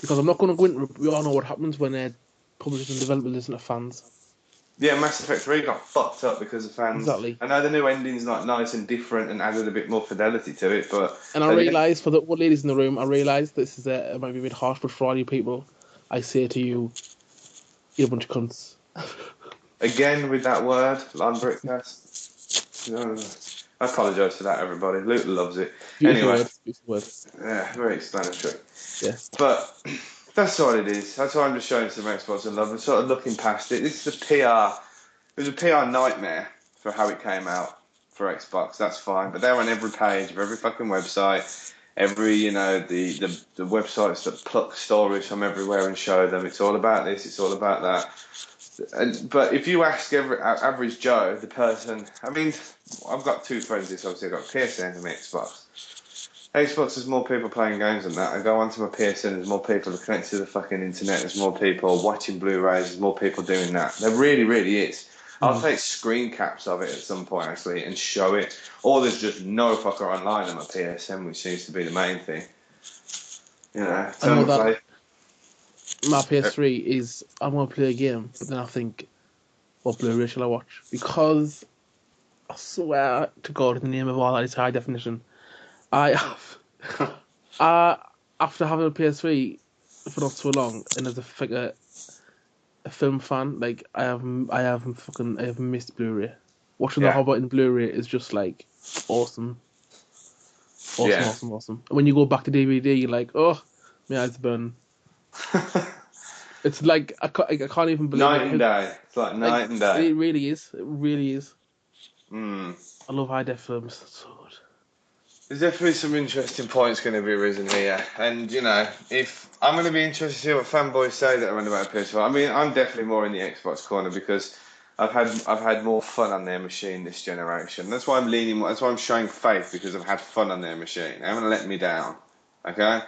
because I'm not going to go into. We all know what happens when publishers and developers listen to fans. Yeah, Mass Effect 3 got fucked up because of fans. Exactly. I know the new ending's like nice and different and added a bit more fidelity to it, but... And I realise, for the old ladies in the room, I realise this is it might be a bit harsh, but for all you people, I say to you, you're a bunch of cunts. Again, with that word, on Britcast. No. I apologise for that, everybody. Luke loves it. Beautiful Anyway. word. Yeah, very explanatory. Yeah. But that's all it is. That's why I'm just showing some Xbox and love and sort of looking past it. This is a PR. It was a PR nightmare for how it came out for Xbox. That's fine. But they're on every page of every fucking website. Every, the websites that pluck stories from everywhere and show them. It's all about this. It's all about that. But if you ask every average Joe, the person, I mean, I've got two friends. This obviously I've got PSN and Xbox. Xbox, there's more people playing games than that. I go onto my PSN, there's more people connected to the fucking internet, there's more people watching Blu-rays, there's more people doing that. There really, really is. I'll take screen caps of it at some point, actually, and show it. Or there's just no fucker online on my PSN, which seems to be the main thing. I know that my PS3 is, I'm going to play a game, but then I think, what Blu-ray shall I watch? Because, I swear to God, in the name of all that is high definition, I have, after having a PS3 for not so long, and as a film fan, like I have missed Blu-ray. Watching the Hobbit in Blu-ray is just like awesome. Awesome. And when you go back to DVD, you're like, oh, my eyes burn. It's like I can't even believe night and day. It's like night and day. It really is. It really is. I love high def films. It's so good. There's definitely some interesting points going to be risen here, and if I'm going to be interested to see what fanboys say that are on about PS4. I mean, I'm definitely more in the Xbox corner because I've had more fun on their machine this generation. That's why I'm leaning. That's why I'm showing faith, because I've had fun on their machine. They haven't let me down. Okay,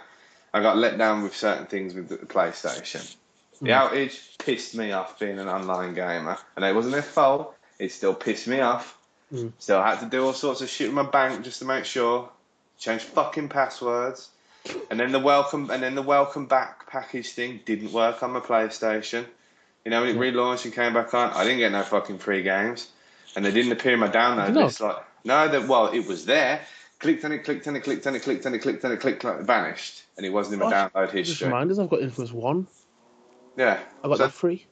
I got let down with certain things with the PlayStation. The outage pissed me off being an online gamer, and it wasn't their fault. It still pissed me off. Still had to do all sorts of shit with my bank just to make sure. Change fucking passwords, and then the welcome back package thing didn't work on my PlayStation. When it relaunched and came back on, I didn't get no fucking free games, and they didn't appear in my download list. It was there. Clicked on it, it vanished, and it wasn't in my download history. Just reminders, I've got Infamous 1. Yeah, I got that free.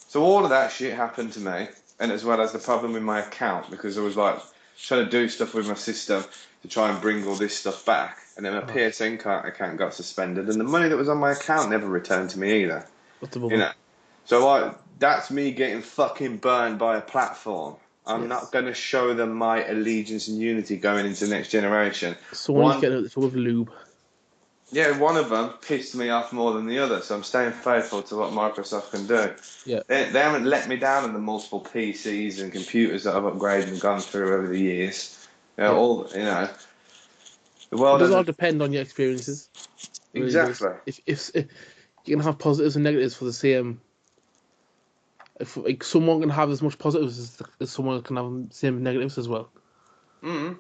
So all of that shit happened to me, and as well as the problem with my account, because I was like trying to do stuff with my system to try and bring all this stuff back, and then my PSN account got suspended, and the money that was on my account never returned to me either. So that's me getting fucking burned by a platform. I'm not going to show them my allegiance and unity going into the next generation. So when you get it with lube. Yeah, one of them pissed me off more than the other, so I'm staying faithful to what Microsoft can do. Yeah. They haven't let me down on the multiple PCs and computers that I've upgraded and gone through over the years. Yeah. The It world does all hasn't depend on your experiences. It really does. exactly. If you can have positives and negatives for the same. If like someone can have as much positives as someone can have the same negatives as well. Mm.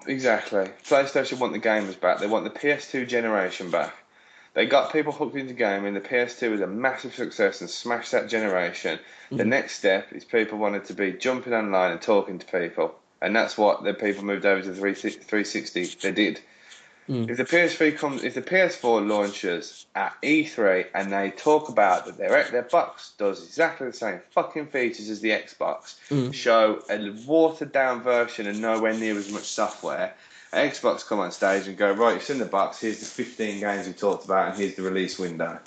Exactly. PlayStation want the gamers back. They want the PS2 generation back. They got people hooked into gaming. The PS2 was a massive success and smashed that generation. The Mm. next step is people wanted to be jumping online and talking to people. And that's what the people moved over to 360. They did. Mm. If the PS4 launches at E3 and they talk about that their box does exactly the same fucking features as the Xbox, Mm. show a watered down version and nowhere near as much software, Xbox come on stage and go, right, it's in the box, here's the 15 games we talked about and here's the release window.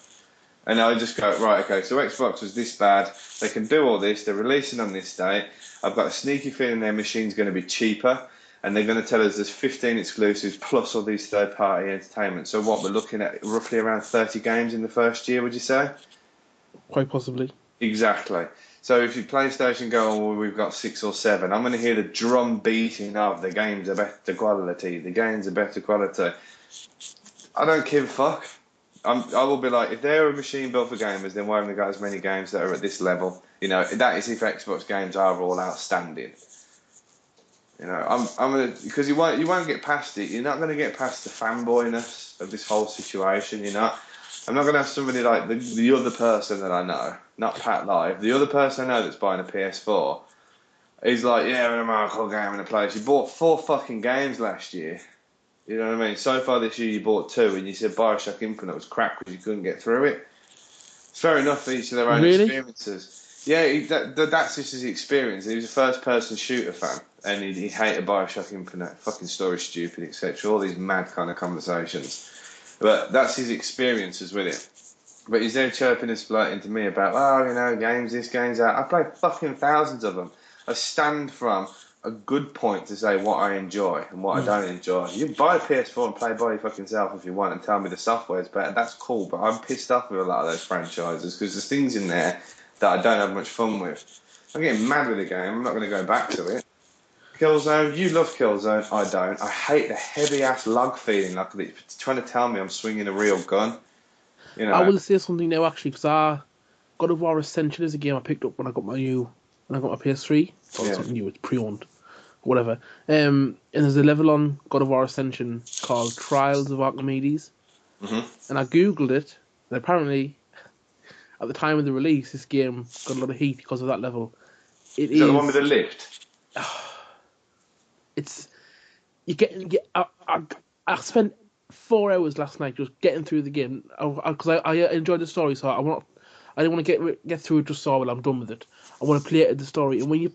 And I just go, right, okay, so Xbox was this bad, they can do all this, they're releasing on this date, I've got a sneaky feeling their machine's going to be cheaper, and they're going to tell us there's 15 exclusives plus all these third-party entertainment. So what, we're looking at roughly around 30 games in the first year, would you say? Quite possibly. Exactly. So if your PlayStation go, oh, well, we've got 6 or 7, I'm going to hear the drum beating of the games are better quality, the games are better quality. I don't give a fuck. I will be like, if they're a machine built for gamers, then why haven't they got as many games that are at this level? You know, that is if Xbox games are all outstanding. You know, I'm gonna because you won't get past it. You're not gonna get past the fanboyness of this whole situation. You're not. I'm not gonna have somebody like the other person that I know, not Pat Live, the other person I know that's buying a PS4. He's like, yeah, I'm a hardcore game in a place. You bought 4 fucking games last year. You know what I mean? So far this year you bought 2, and you said Bioshock Infinite was crap because you couldn't get through it. Fair enough for each of their own Really? experiences. Yeah, that's just his experience. He was a first-person shooter fan, and he hated Bioshock Infinite. Fucking story stupid, etc. All these mad kind of conversations. But that's his experiences with it. But he's there chirping and splurting to me about, oh, you know, games this, games that. I play fucking thousands of them. I stand from a good point to say what I enjoy and what I Mm. don't enjoy. You can buy a PS4 and play by your fucking self if you want and tell me the software's better. That's cool, but I'm pissed off with a lot of those franchises because there's things in there that I don't have much fun with. I'm getting mad with the game. I'm not going to go back to it. Killzone, you love Killzone. I don't. I hate the heavy ass log feeling like it's trying to tell me I'm swinging a real gun. You I know. will say something now actually because God of War Ascension is a game I picked up when I got my PS3. Or Yeah. something new, it's pre-owned, whatever. And there's a level on God of War Ascension called Trials of Archimedes, Mhm. and I googled it, and apparently at the time of the release, this game got a lot of heat because of that level. It Is that the one with is, the lift? it's I spent 4 hours last night just getting through the game because I enjoyed the story, so I didn't want to get through it just so well I'm done with it. I want to play it at the story, and when you're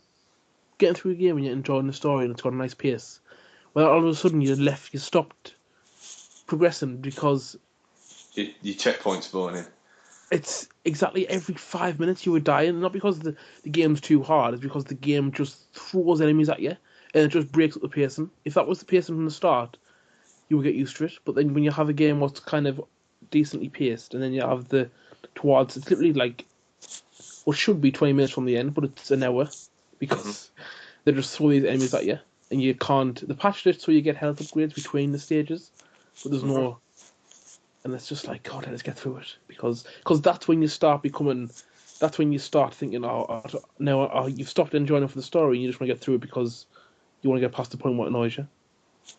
getting through a game and you're enjoying the story and it's got a nice pace, well, all of a sudden you stopped progressing because Your checkpoint spawning. it's exactly every 5 minutes you were dying, not because the game's too hard, it's because the game just throws enemies at you and it just breaks up the pacing. If that was the pacing from the start, you would get used to it. But then when you have a game what's kind of decently paced, and then you have it's literally like what should be 20 minutes from the end, but it's an hour Mhm. because they just throw these enemies at you, and you can't. They patched it so you get health upgrades between the stages, but there's Mhm. no. And it's just like, God, let's get through it because that's when you start becoming. That's when you start thinking, now you've stopped enjoying it for the story, and you just want to get through it because you want to get past the point what annoys you.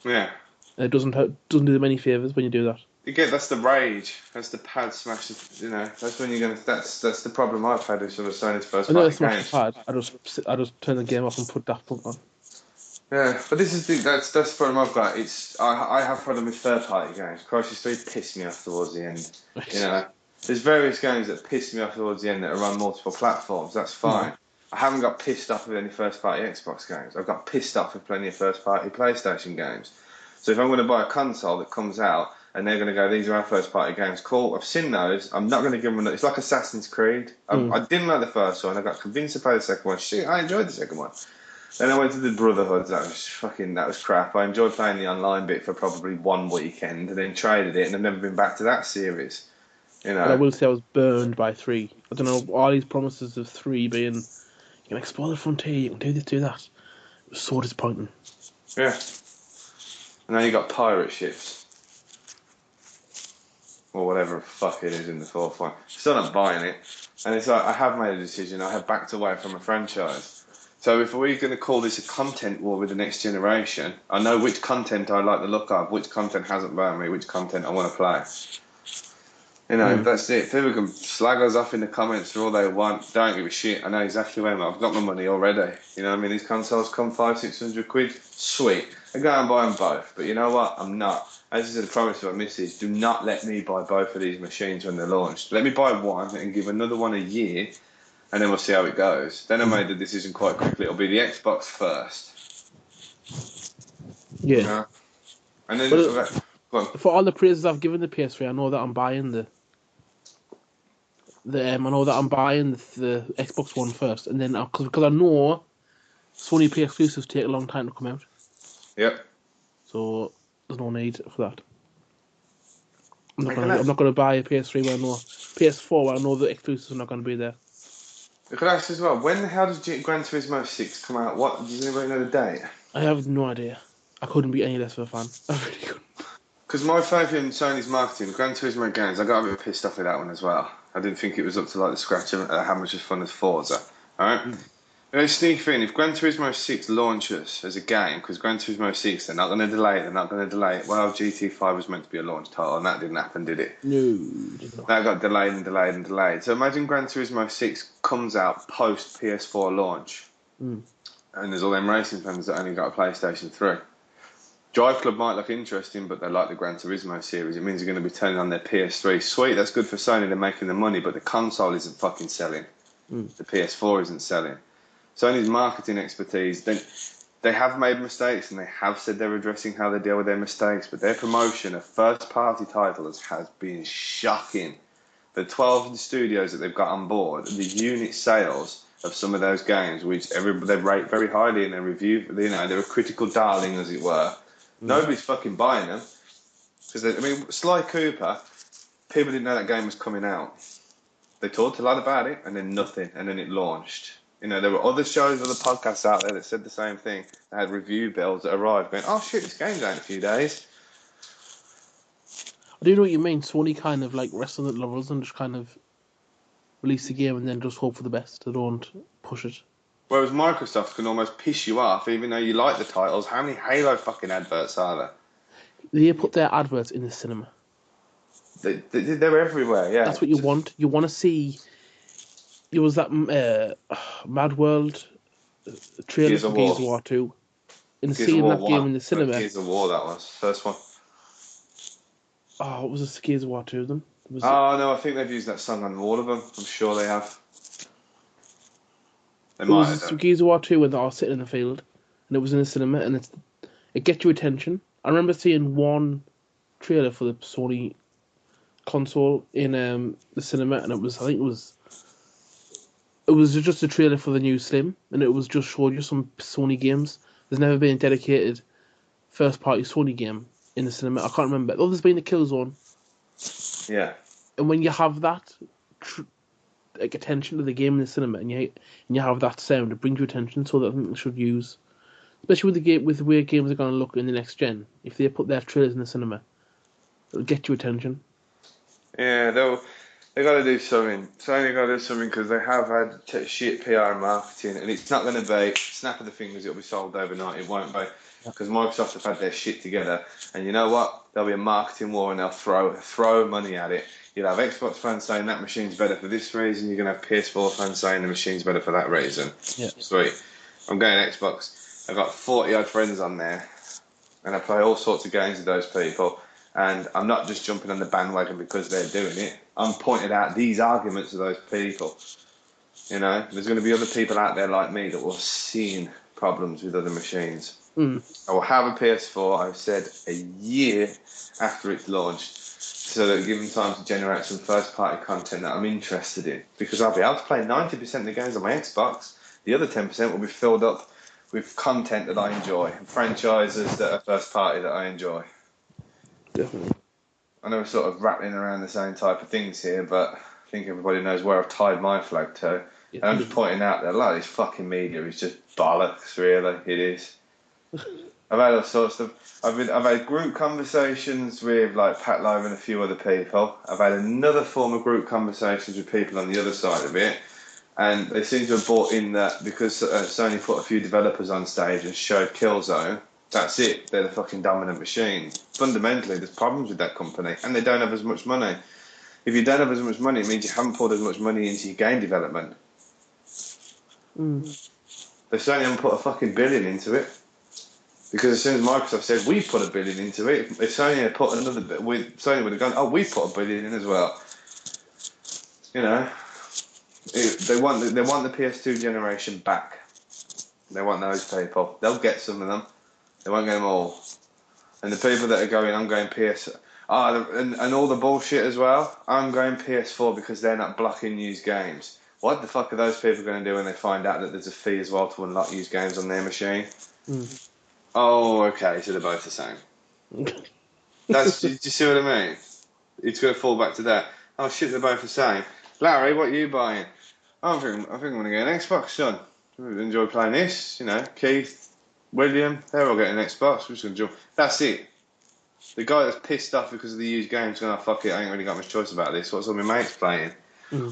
Yeah. And it doesn't do them any favors when you do that. That's the rage. That's the pad smash. You know, that's when you're gonna. That's the problem I've had with sort of Sony's first I never party smashed the games. pad. I just turn the game off and put Daft Punk on. Yeah, but that's the problem I've got. I have problem with third party games. Crisis 3 pissed me off towards the end. You know, there's various games that piss me off towards the end that are on multiple platforms. That's fine. Mm. I haven't got pissed off with any first party Xbox games. I've got pissed off with plenty of first party PlayStation games. So if I'm going to buy a console that comes out and they're going to go, these are our first party games, cool. I've seen those. I'm not going to give them. It's like Assassin's Creed. Mm. I didn't like the first one. I got convinced to play the second one. Shit, I enjoyed the second one. Then I went to the Brotherhoods. That was crap. I enjoyed playing the online bit for probably one weekend, and then traded it, and I've never been back to that series. You But I know. will say I was burned by 3. I don't know, all these promises of 3 being, you can explore the frontier, you can do this, do that. It was so disappointing. Yeah. And then you got pirate ships. Or whatever the fuck it is in the fourth one. Still not buying it. And it's like, I have made a decision. I have backed away from a franchise. So if we're going to call this a content war with the next generation, I know which content I like the look of, which content hasn't burned me, which content I want to play. You know, that's it. People can slag us off in the comments for all they want. Don't give a shit. I know exactly where I'm at. I've got my money already. You know what I mean? These consoles come 500-600 quid. Sweet. I go and buy them both. But you know what? I'm not. As is a promise to my missus, do not let me buy both of these machines when they're launched. Let me buy one and give another one a year, and then we'll see how it goes. Then I made the decision quite quickly. It'll be the Xbox first. Yeah. You know? And then, But go on. for all the praises I've given the PS3, I know that I'm buying I know that I'm buying the Xbox One first, and then because I know Sony PS exclusives take a long time to come out, Yep. so there's no need for that. I'm I not gonna buy a PS3 where I know PS4 where I know the exclusives are not gonna be there. I could ask as well, when the hell does Gran Turismo 6 come out? What, does anybody know the date? I have no idea. I couldn't be any less of a fan. I really couldn't. Because my faith in Sony's marketing, Gran Turismo games, I got a bit pissed off with that one as well. I didn't think it was up to like the scratch of how much as fun as Forza. Alright? You know, sneak thing, if Gran Turismo 6 launches as a game, because Gran Turismo 6, they're not going to delay it, Well, GT5 was meant to be a launch title, and that didn't happen, did it? No, did not. That got delayed and delayed and delayed. So imagine Gran Turismo 6 comes out post PS4 launch, and there's all them racing fans that only got a PlayStation 3. Drive Club might look interesting, but they like the Gran Turismo series. It means you're going to be turning on their PS3. Sweet, that's good for Sony, they're making the money, but the console isn't fucking selling. The PS4 isn't selling. Sony's marketing expertise, they have made mistakes and they have said they're addressing how they deal with their mistakes, but their promotion of first-party titles has been shocking. The 12 studios that they've got on board, the unit sales of some of those games, which they rate very highly in their review, you know, they're a critical darling, as it were. Nobody's fucking buying them. Because, Sly Cooper, people didn't know that game was coming out. They talked a lot about it, and then nothing, and then it launched. You know, there were other shows, other podcasts out there that said the same thing. They had review bells that arrived going, oh shit, this game's out in a few days. I do know what you mean. Sony kind of like rest on the laurels and just kind of release the game and then just hope for the best. They don't push it. Whereas Microsoft can almost piss you off, even though you like the titles. How many Halo fucking adverts are there? They put their adverts in the cinema. They're everywhere, yeah. That's what you want. You want to see. There was that Mad World trailer for Gears of War 2. And seeing that game in the cinema. Gears of War, that was. First one. Oh, what was the Gears of War 2 of them? No, I think they've used that song on all of them. I'm sure they have. They might have done. Gears of War 2 when they're all sitting in the field. And it was in the cinema. And it gets your attention. I remember seeing one trailer for the Sony console in the cinema. And it was just a trailer for the new Slim. And it was just showed you some Sony games. There's never been a dedicated first-party Sony game in the cinema. I can't remember. Oh, there's been the Killzone. Yeah. And when you have that attention to the game in the cinema, and you have that sound, it brings you attention. So that I think they should use, especially with the way games are going to look in the next gen. If they put their trailers in the cinema, it'll get you attention. Yeah, they got to do something. Sony got to do something because they have had shit PR and marketing, and it's not going to be snap of the fingers. It'll be sold overnight. It won't be. Because Microsoft have had their shit together, and you know what? There'll be a marketing war, and they'll throw money at it. You'll have Xbox fans saying that machine's better for this reason. You're gonna have PS4 fans saying the machine's better for that reason. Yeah. Sweet. I'm going Xbox. I've got 40 odd friends on there, and I play all sorts of games with those people. And I'm not just jumping on the bandwagon because they're doing it. I'm pointing out these arguments to those people. You know, there's going to be other people out there like me that will see problems with other machines. I will have a PS4, I've said, a year after it's launched, so that give them time to generate some first-party content that I'm interested in. Because I'll be able to play 90% of the games on my Xbox. The other 10% will be filled up with content that I enjoy, and franchises that are first party that I enjoy. Definitely. I know we're sort of rattling around the same type of things here, but I think everybody knows where I've tied my flag to. Yeah. And I'm just pointing out that a lot of this fucking media is just bollocks, really. It is. I've had all sorts of I've had group conversations with like Pat Love and a few other people. I've had another form of group conversations with people on the other side of it, and they seem to have bought in that because Sony put a few developers on stage and showed Killzone. That's it. They're the fucking dominant machine. Fundamentally, there's problems with that company, and they don't have as much money. If you don't have as much money, it means you haven't poured as much money into your game development. They certainly haven't put a fucking billion into it. Because as soon as Microsoft said we put $1 billion into it, if Sony had put another bit, Sony would have gone, oh, we put $1 billion in as well. You know, they want the PS2 generation back. They want those people. They'll get some of them. They won't get them all. And the people that are going, I'm going PS. And all the bullshit as well. I'm going PS4 because they're not blocking used games. What the fuck are those people going to do when they find out that there's a fee as well to unlock used games on their machine? Oh, okay, so they're both the same. Do you see what I mean? It's going to fall back to that. Oh shit, they're both the same. Larry, what are you buying? I think I'm going to get an Xbox, son. I enjoy playing this, you know. Keith, William, they're all getting an Xbox. We're just going to jump. That's it. The guy that's pissed off because of the used games going, oh, fuck it, I ain't really got much choice about this. What's all my mates playing?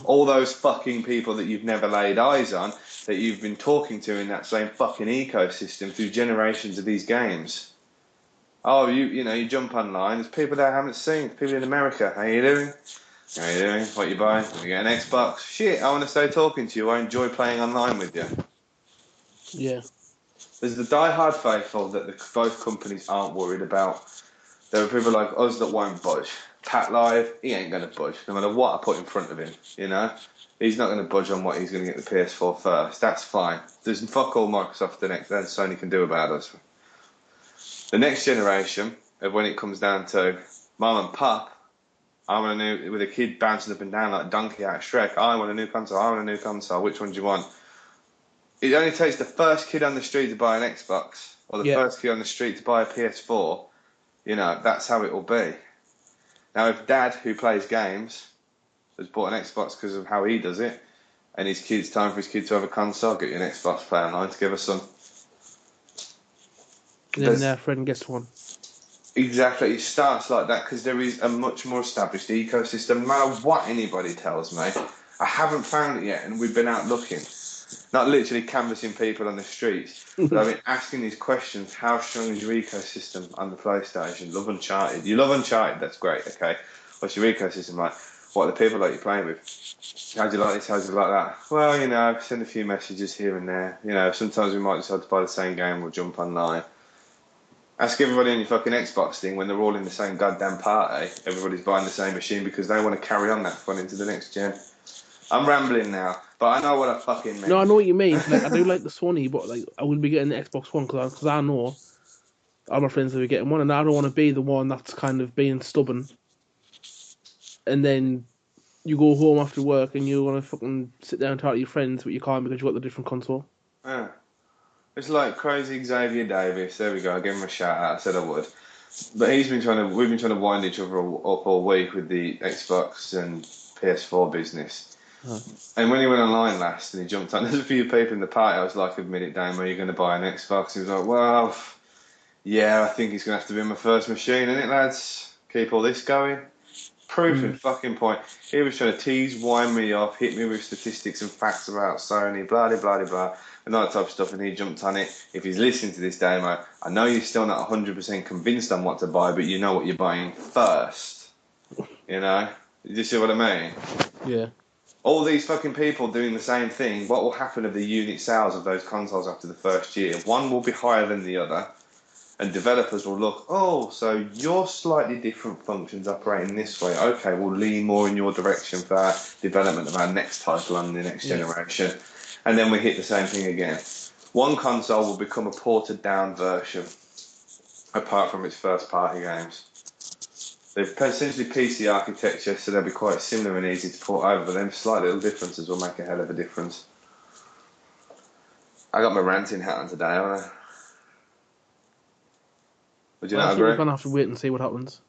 All those fucking people that you've never laid eyes on, that you've been talking to in that same fucking ecosystem through generations of these games. Oh, you jump online, there's people that I haven't seen, people in America. How you doing? How you doing? What you buying? You get an Xbox? Shit, I want to stay talking to you. I enjoy playing online with you. Yeah. There's the die-hard faithful that both companies aren't worried about. There are people like us that won't budge. Pat Live, he ain't going to budge, no matter what I put in front of him, you know? He's not going to budge on what he's going to get the PS4 first. That's fine. There's fuck all Microsoft and Sony can do about us. The next generation of when it comes down to mom and pop, I want a new, with a kid bouncing up and down like a donkey out of Shrek, I want a new console, I want a new console, which one do you want? It only takes the first kid on the street to buy an Xbox, or the first kid on the street to buy a PS4. You know, that's how it will be. Now, if Dad, who plays games, has bought an Xbox because of how he does it, and it's time for his kid to have a console, get you an Xbox, play online together, son. And then their friend gets one. Exactly, it starts like that because there is a much more established ecosystem. No matter what anybody tells me, I haven't found it yet, and we've been out looking. Not literally canvassing people on the streets, but I've been asking these questions. How strong is your ecosystem on the PlayStation? Love Uncharted. You love Uncharted, that's great, okay. What's your ecosystem like? What are the people that you're playing with? How do you like this? How do you like that? Well, you know, send a few messages here and there. You know, sometimes we might decide to buy the same game or jump online. Ask everybody on your fucking Xbox thing when they're all in the same goddamn party. Everybody's buying the same machine because they want to carry on that fun into the next gen. I'm rambling now, but I know what I fucking mean. No, I know what you mean. Like, I do like the Sony, but like I would be getting the Xbox One because I know all my friends will be getting one, and I don't want to be the one that's kind of being stubborn. And then you go home after work and you want to fucking sit down and talk to your friends, but you can't because you got the different console. Yeah. It's like crazy Xavier Davis. There we go. I gave him a shout out. I said I would. But we've been trying to wind each other up all week with the Xbox and PS4 business. Huh. And when he went online last and he jumped on, there's a few people in the party. I was like, admit it, Damo, you're going to buy an Xbox. He was like, well, yeah, I think it's going to have to be my first machine, isn't it, lads? Keep all this going. Proof and fucking point. He was trying to tease, wind me off, hit me with statistics and facts about Sony, blah, blah, blah, blah, and that type of stuff, and he jumped on it. If he's listening to this demo, I know you're still not 100% convinced on what to buy, but you know what you're buying first. You know? Do you see what I mean? Yeah. All these fucking people doing the same thing, what will happen of the unit sales of those consoles after the first year? One will be higher than the other, and developers will look, oh, so your slightly different functions operating this way. Okay, we'll lean more in your direction for our development of our next title on the next generation. And then we hit the same thing again. One console will become a ported down version, apart from its first party games. They've essentially PC architecture, so they'll be quite similar and easy to port over, but then slight little differences will make a hell of a difference. I got my ranting hat on today, haven't I? Would you Well, I not think we're agree? gonna have to wait and see what happens.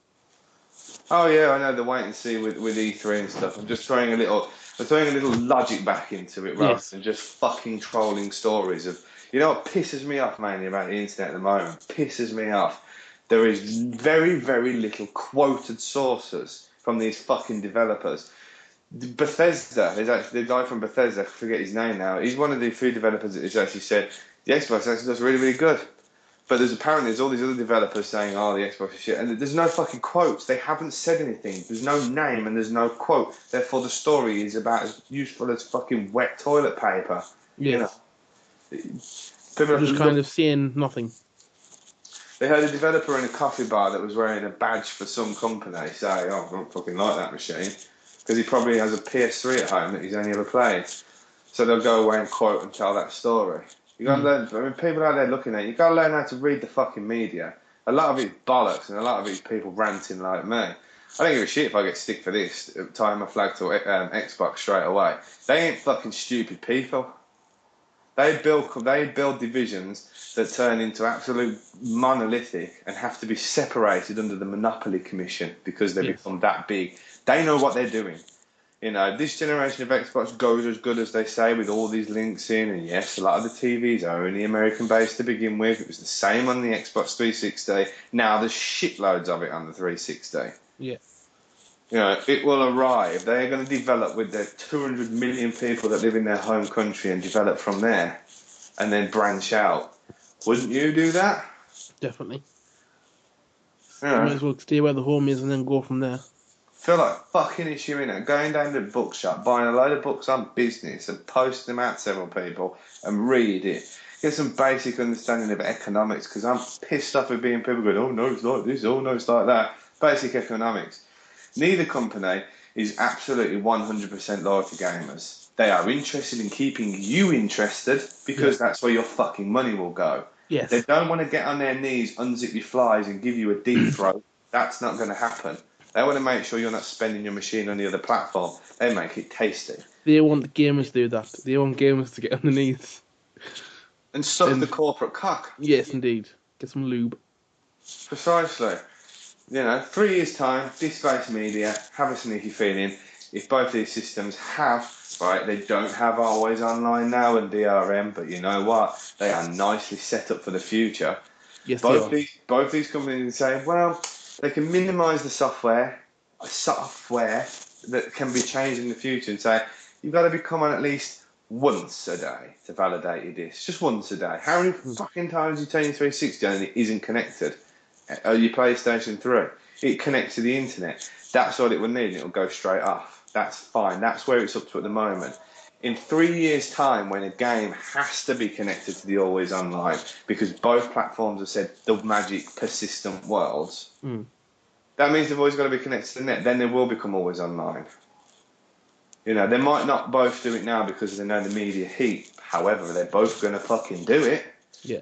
Oh yeah, I know the wait and see with E3 and stuff. I'm throwing a little logic back into it rather Yes. than just fucking trolling stories of. You know what pisses me off mainly about the internet at the moment? Pisses me off. There is very, very little quoted sources from these fucking developers. Bethesda, is actually the guy from Bethesda, I forget his name now. He's one of the few developers that has actually said the Xbox actually does really, really good. But there's all these other developers saying, "Oh, the Xbox is shit," and there's no fucking quotes. They haven't said anything. There's no name and there's no quote. Therefore, the story is about as useful as fucking wet toilet paper. You know, Yes. people have to Just kind look. of saying nothing. They had a developer in a coffee bar that was wearing a badge for some company say, "Oh, I don't fucking like that machine," because he probably has a PS3 at home that he's only ever played. So they'll go away and quote and tell that story. You got to learn. I mean, people out there looking at it, you got to learn how to read the fucking media. A lot of it's bollocks, and a lot of it's people ranting like me. I don't give a shit if I get stick for this. Tying my flag to Xbox straight away. They ain't fucking stupid people. They build divisions that turn into absolute monolithic and have to be separated under the Monopoly Commission because they Yes. become that big. They know what they're doing. You know, this generation of Xbox goes as good as they say with all these links in, and yes, a lot of the TVs are only American based to begin with. It was the same on the Xbox 360. Now there's shitloads of it on the 360. Yeah. You know, it will arrive. They're going to develop with their 200 million people that live in their home country and develop from there, and then branch out. Wouldn't you do that? Definitely. You You know, might as well stay where the home is and then go from there. feel like fucking issue in it. Going down to the bookshop, buying a load of books on business and posting them out to several people and read it. Get some basic understanding of economics because I'm pissed off with being people going, oh no, it's like this, oh no, it's like that. Basic economics. Neither company is absolutely 100% loyal to gamers. They are interested in keeping you interested because Yeah. that's where your fucking money will go. If they Yes. don't want to get on their knees, unzip your flies, and give you a deep throat, that's not going to happen. They want to make sure you're not spending your machine on the other platform. They make it tasty. They want the gamers to do that. They want gamers to get underneath. And suck the And corporate cock. yes, indeed. Get some lube. Precisely. You know, 3 years' time, Disc-based media have a sneaky feeling if both these systems have, right, they don't have always online now and DRM, but you know what? They are nicely set up for the future. Yes, they Both are. these companies say, well, they can minimise the software that can be changed in the future and say, you've got to be come on at least once a day to validate your disc. Just once a day. How many fucking times you turn your 360 on and it isn't connected? Your PlayStation 3. It connects to the internet. That's all it would need and it'll go straight off. That's fine. That's where it's up to at the moment. In 3 years' time, when a game has to be connected to the always online, because both platforms have said the magic persistent worlds, Mm. that means they've always got to be connected to the net. Then they will become always online. You know, they might not both do it now because they know the media heat. However, they're both going to fucking do it. Yeah.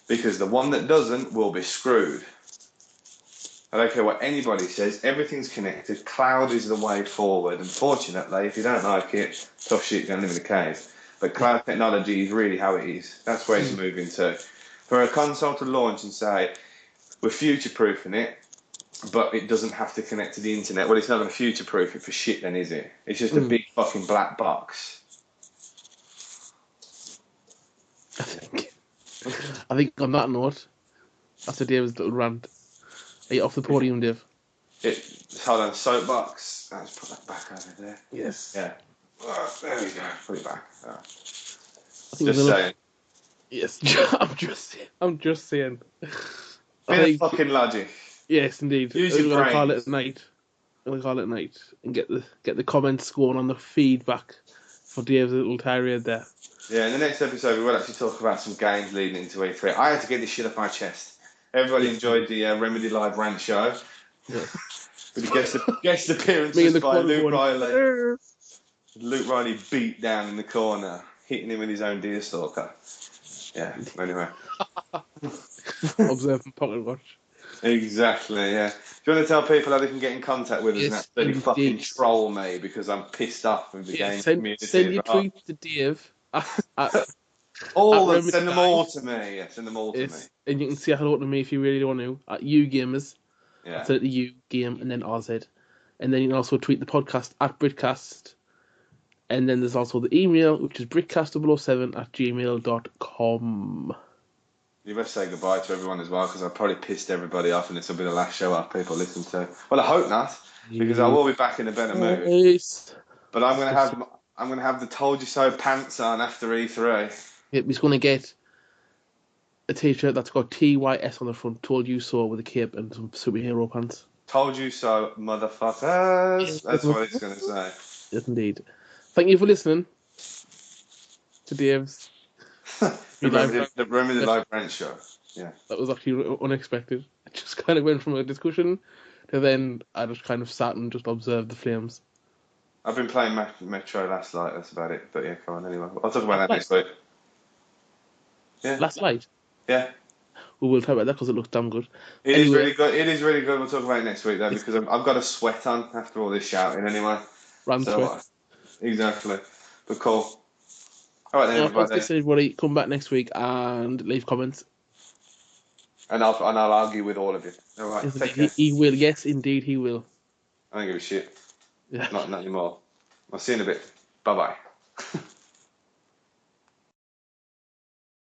Because the one that doesn't will be screwed. I don't care what anybody says, everything's connected. Cloud is the way forward. Unfortunately, if you don't like it, tough shit, you're going to live in a cave. But cloud technology is really how it is. That's where it's moving to. For a console to launch and say, we're future-proofing it, but it doesn't have to connect to the internet. Well, it's not going to future-proof it for shit then, is it? It's just a big fucking black box. I think. I think on that note, after Dave's little rant, are you off the podium, Dave? Hold on, soapbox. Let's put that back over there. Yes. Yeah. Oh, there we go. Put it back. Oh. I think Just we're gonna. saying. Yes. I'm just saying. I Bit of think. fucking logic. Yes, indeed. Use We're your gonna call it brains. a night. We're gonna call it a night and get the comments going on the feedback for Dave's little tirade there. Yeah, in the next episode we will actually talk about some games leading into E3. I had to get this shit off my chest. Everybody enjoyed the Remedy Live rant show. Yes. With the guest Me appearances in the by corner Luke going. Riley. "Arr." Luke Riley beat down in the corner, hitting him with his own deerstalker. Yeah, anyway. Observe and pocket watch. Exactly, yeah. Do you want to tell people how they can get in contact with us and Yes, absolutely fucking indeed. troll me because I'm pissed off with the Yeah, game send community as your well? tweets to Dave at All Remedy send them Guide. all to me. Yeah, send them all to me. And you can say hello to me if you really want to at you gamers. Yeah. That's it, the U game and then RZ. And then you can also tweet the podcast at Britcast. And then there's also the email, which is britcast007@gmail.com. You best say goodbye to everyone as well, because I probably pissed everybody off, and this will be the last show our people listen to. Well, I hope not, because I will be back in a better mood. Nice. But I'm gonna have the "Told You So" pants on after E3. Yep, he's going to get a t-shirt that's got TYS on the front, Told You So, with a cape and some superhero pants. Told you so, motherfuckers. That's what it's gonna say. Yes, indeed. Thank you for listening to Dave's the live Remedy rant. Live Rant show. Yeah. That was actually unexpected. I just kind of went from a discussion to then I just kind of sat and just observed the flames. I've been playing Metro last night. That's about it. But yeah, come on. Anyway, I'll talk about that next week. Yeah. Last night. Yeah. We will talk about that because it looks damn good. It is really good. It is really good. We'll talk about it next week though, because I've got a sweat on after all this shouting anyway. Sweat. Exactly. But cool. All right then, everybody. Everybody, come back next week and leave comments. And I'll argue with all of you. All right. Take care. He will. Yes, indeed, he will. I don't give a shit. Yeah. Not anymore. I'll see you in a bit. Bye bye.